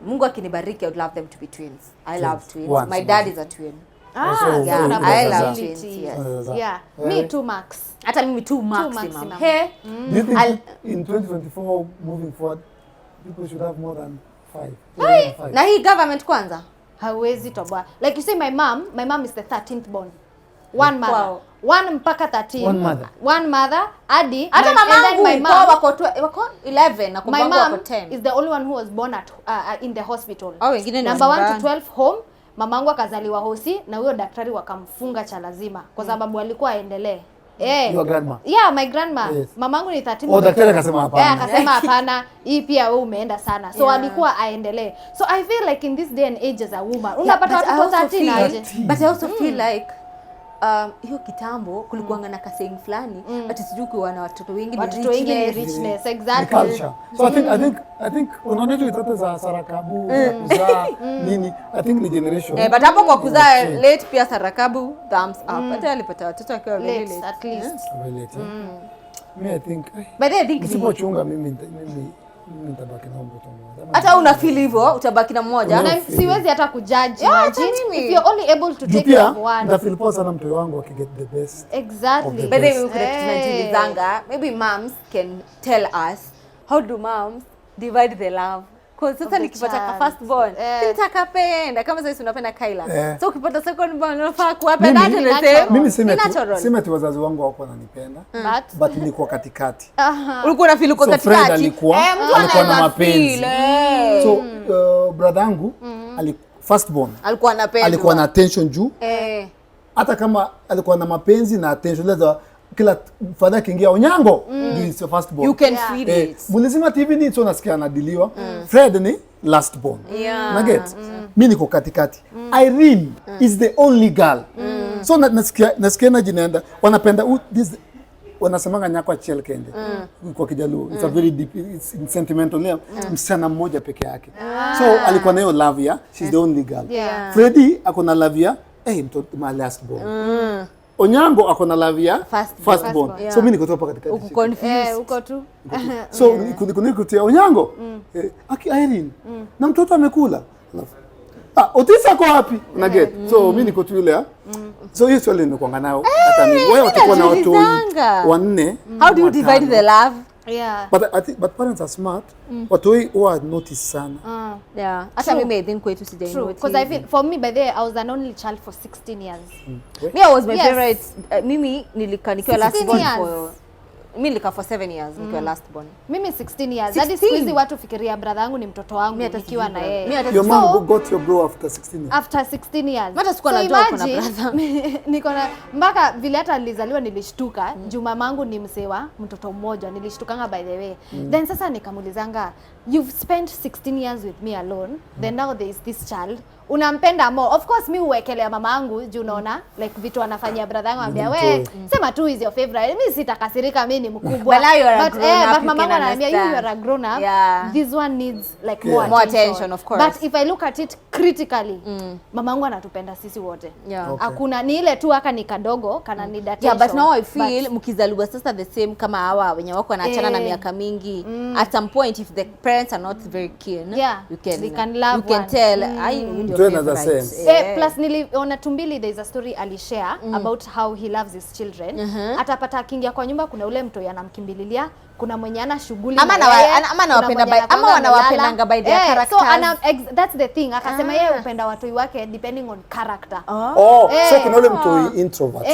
Mungu akinibariki, I would love them to be twins. I love twins. My dad is a twin. I love twins. Yes. Me 2 max. Hata mimi 2 maximum. Hey. Do you think in 2024 moving forward people should have more than 5? Na hii government kwanza hawezi toboa. Like you say my mom is the 13th born. One mother. Wow. 1 mpaka 13. One mother hadi hata mamangu wako 11 na kumbangu wako 10. My mom is the only one who was born at in the hospital. Wengine number 1 to 12 home. Mamangu akazaliwa hosi na huyo daktari wakamfunga cha lazima kwa sababu alikuwa aendelee. Your grandma? Yeah, my grandma. Yes. Mamangu ni 13. Daktari akasema hapana. Akasema hapana. Hii pia wewe umeenda sana. So alikuwa aendelee. So I feel like in this day and age as a woman, unapata watoto 13 aje. But I also feel like hiyo kitambo kulikuwa na kasing fulani ati sijui kwa na watoto wengi ni richness exactly. So I think unaona hizo zote za Sarakabu kuzaa nini I think ni generation. But hapo kwa kuzaa late pia Sarakabu thumbs up. Hata alipata watoto akiwa late at least. Me I think but I think usipochunga mimi nitabaki na mtoto mmoja. Hata una feel hivyo utabaki na mmoja. Na siwezi hata kujudge. If you're only able to take care of one. Na feel poa sana mtoto wangu akiget the best. Exactly. But then we could tunajilizanga maybe moms can tell us how do moms divide the love. Kwa sasa nikipata ka first born nitakapenda kama sasa unapenda Kyla. So ukipata second born unafaa kuwapenda hata the same. Mimi sema ati wazazi wangu wako wananipenda but nilikuwa katikati. Ulikuwa na feel uko katikati. Alikuwa na mapenzi. So brother yangu first born alikuwa na attention juu. Hata kama alikuwa na mapenzi na attention lazima kila father kiingia Onyango is first born. You can feed it. Mulizima TV ni so nasikia anadiliwa. Fred ni last born. Na get. Mimi niko katikati. Irene is the only girl. So nasikia na jinaenda wanapenda this wanasemanga nyako Achel Kende kwa Kijaluo. It's a very deep it's sentimental name. Msichana mmoja peke yake. So alikuwa na hiyo love ya she's the only girl. Freddy akona love ya mtoto my last born. Onyango akona love ya first born. So mimi niko topa katika uko confused uko tu. So nikutia Onyango Irene na mtoto amekula. Otisa kwa wapi? Una get. So mimi niko tu yule. So hiyo swali nimekuanga nao hata mimi. Wewe utakuwa na watu wanne. How do you divide the love? But parents are smart. Watu wao notice sana. Hata mimi I think kwetu sija notice. Because I feel for me by the way I was an only child for 16 years. Me I was my favorite. Mimi nikiwa last born for mimi nilika for 7 years nikiwa last born. Mimi 16 years. Hadi siku hizi watu fikiria brother yangu ni mtoto wangu nikiwa na yeye. Your mom got your bro after 16 years. After 16 years. Hata sikuwa najua kuna brother. Niko na mpaka vile hata nilizaliwa nilishtuka. Juu mamangu ni msewa mtoto mmoja nilishtukanga by the way. Then sasa nikamulizanga you've spent 16 years with me alone. Then now there is this child. Unampenda more. Of course mimi uwekelea mamangu juu unaona like vitu anafanyia brother yangu anambia we sema tu is your favorite. Mimi sitakasirika mimi ni mkubwa. But mamangu ananiambia you are a grown up. This one needs like more attention of course. But if I look at it critically mamangu anatupenda sisi wote. Hakuna ni ile tu aka ni kadogo kana need attention. But now I feel mkizaliwa sasa the same kama hawa wenye wako wanaachana na miaka mingi at some point if the parents are not very keen you can tell plus niliona Tumbili there is a story alishare about how he loves his children. Atapata akiingia kwa nyumba kuna ule mtu yanamkimbililia, kuna mwenye ana shughuli ama wanawapendanga by their characters. So that's the thing. Akasema yeye upenda watu wake depending on character. So kuna ule mtu introvert.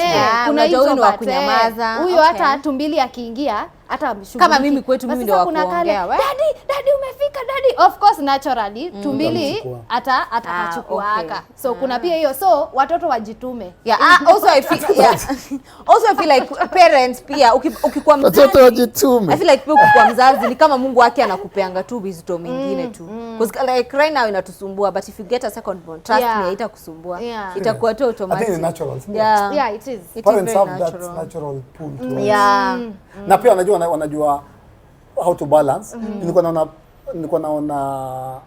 Kuna introvert wa kunyamaza. Huyo hata Tumbili akiingia hata mshughuli kama mimi kwetu mimi ndio wa kuongea daddy umefika daddy. Of course naturally Tumbili atachukua haka. So kuna pia hiyo so watoto wajitume. Also I feel like parents pia ukikuwa mzazi watoto wajitume. I feel like pia ukikuwa mzazi ni kama Mungu wake anakupeanga tu wisdom mingine tu. Because like right now inatusumbua but if you get a second born trust me haitakusumbua. Itakuwa tu automatic. I think it's natural. Yeah it is. Parents have that natural pull to na pia wanajua how to balance. Nilikuwa naona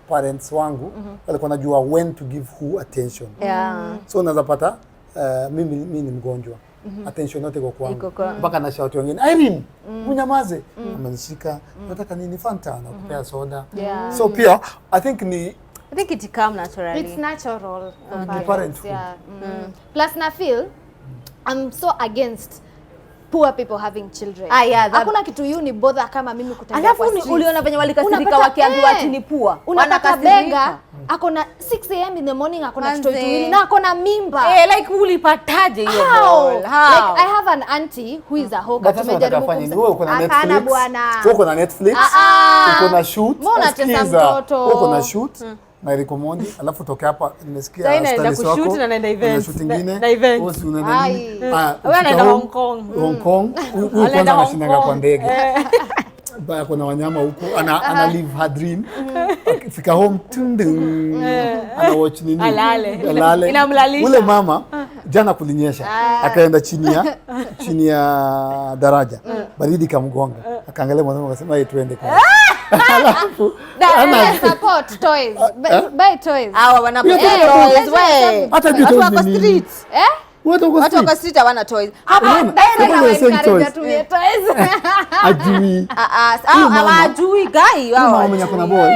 parents wangu walikuwa najua when to give who attention. So unaweza pata mimi ni mgonjwa. Attention yote iko kwangu. Mpaka na shout wengine Irene unyamaze. Amenishika nataka nini Fanta na kupea soda. So pia I think it come naturally. It's natural for parents. Plus na feel I'm so against poor people having children. Hakuna kitu ni bother kama mimi kutembea kwa street. Alafu uliona venye walikasirika wakiambiwa ati ni poor. Unataka bega akona 6 am in the morning akona kitoto tuwili na akona mimba. Like ulipataje hiyo ball? Like I have an auntie who is a hawker. Tumejaribu kumsaidia. Uko na Netflix. Uko na Netflix. Uko na shoot. Mbona tesa mtoto? Uko na shoot. Na Rikomondi alafu toke hapa nimesikia stylist wako shoot na naenda events na events unaenda Hong Kong huko kwanza anashindaga kwa ndege baya kuna wanyama huko ana live her dream akifika home ana watch nini alale inamlalisha ule mama jana kulinyesha. Akaenda chini ya daraja. Baridi kamgonga. Akaangalia mwanamke akasema yeye tuende kwa. Alafu support toys. Buy toys. Hawa wanapenda toys wewe. Hata watu wako street. Watu wako street hawana toys. Hapa direct tumie toys. Ajui. Ajui guy wao. Mama mwenye kuna boy.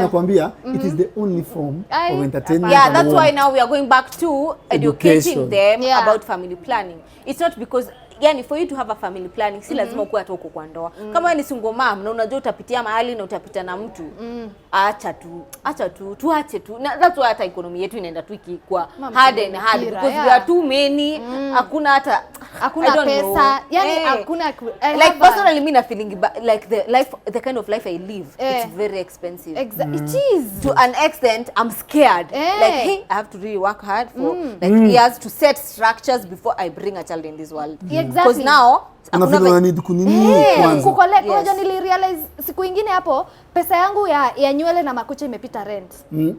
Nakwambia it is the only form of entertainment. Yeah, that's why now we are going back to educating them about family planning. It's not because yani for you to have a family planning si lazima ukuwe hata uko kwa ndoa. Kama wewe ni single mom na unajua utapitia mahali na utapita na mtu, acha tu tuache tu. That's why hata economy yetu inaenda tu ikikua hard and hard because we are too many. Hakuna pesa. Yani hakuna like personally me na feeling like the kind of life I live, it's very expensive. It is. To an extent I'm scared. Like hey, I have to really work hard for like years to set structures before I bring a child in this world. Because now unafika need kunini kwanza. Kukoleka ngoja nilirealize siku nyingine hapo pesa yangu ya nywele na makucha imepita rent. Ni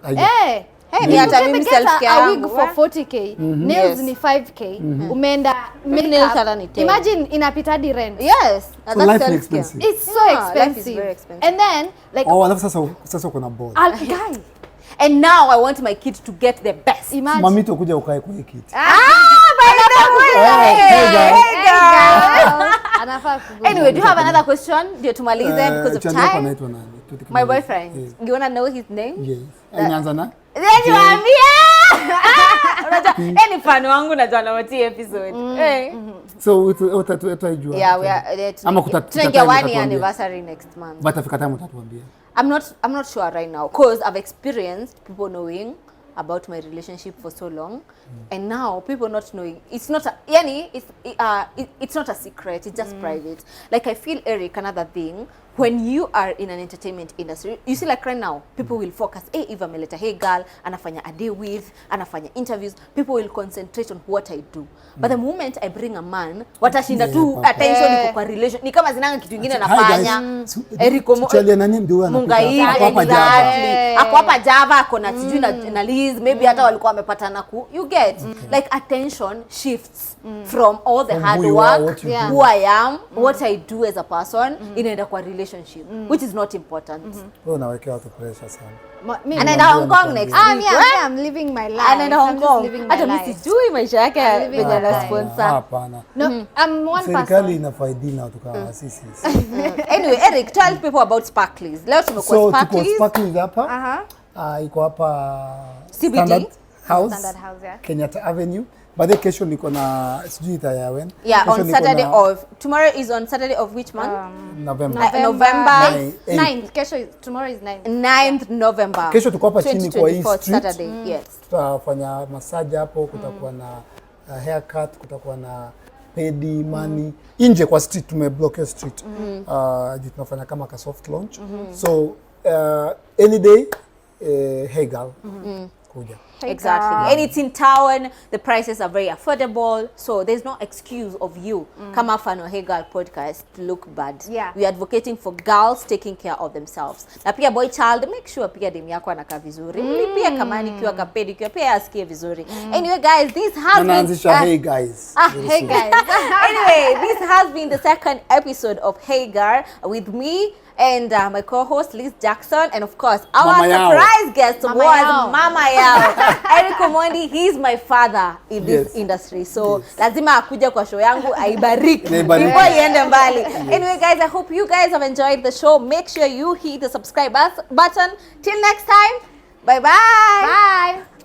hata mimi self care a wig for 40k, nails ni 5k, umeenda makeup. Imagine inapita hadi rent. Yes, that's self care. It's so expensive. Life is very expensive. And then like alafu sasa kuna board. Guy. And now I want my kid to get the best. Imagine. Mami tu kuja ukae kwa kiti. Anyway, do you have another question? Ndio tumalize because of time. My boyfriend. You want to know his name? Yes. Anaanza na? Niambia. Unajua any fan wangu najua na wati episode. So utajua. Yeah, we are ama tutaingia 1 year anniversary next month. But afika time utatuambia. I'm not sure right now because I've experienced people knowing about my relationship for so long and now people not knowing. It's not it's not a secret, it's just private. Like I feel Eric, another thing, when you are in an entertainment industry, you see like right now people will focus, hey Eva Meleta, hey girl, anafanya a day with, anafanya interviews, people will concentrate on what I do. But the moment I bring a man, watashinda tu attention iko kwa relation. Ni kama zinanga kitu kingine nafanya. Eric Mungai ako hapa Java, ako na sijui na Liz, maybe hata walikuwa wamepatana ku. You get like attention shifts from all the hard work, who I am, what I do as a person, inaenda kwa relationship, which is not important. Unawekea watu pressure sana. Anaenda Hong Kong next week. I'm living my life. Anaenda Hong Kong. Hata mimi sijui maisha yake venye na sponsor. Hapana. No, I'm one person. Serikali inafaidi na tukawa sisi. Anyway, Eric, tell people about Sparklies. Leo tumekuwa Sparklies. So tuko Sparklies hapa. Iko hapa CBD Standard House, yeah. Kenyatta Avenue. Baadaye kesho niko na sijui itayawen. Yeah, on Saturday of tomorrow is on Saturday of which month? November 9th. Kesho tomorrow is 9th November. Kesho tuko hapa chini kwa hii street. Saturday. Yes. Tutafanya massage hapo, kutakuwa na haircut, kutakuwa na pedi money. Nje kwa street tumeblock your street. Tunafanya kama ka soft launch. So any day hey girl. Kuja. Exactly. And it's in town. The prices are very affordable. So there's no excuse of you, kama fan wa Hey Girl podcast, to look bad. Yeah. We are advocating for girls taking care of themselves. Na pia boy child, make sure pia demu yako anakaa vizuri. Pia kama nikiwa kapedi, pia asikie vizuri. Anyway guys, this has been Hey guys. Hey guys. Anyway, this has been the second episode of Hey Girl with me and my co-host Liz Jackson, and of course our surprise guest was Mama Yao. Eric Omondi, he's my father in this industry, so lazima akuja kwa show yangu aibariki before iende mbali. Anyway guys, I hope you guys have enjoyed the show. Make sure you hit the subscribe button. Till next time, bye bye.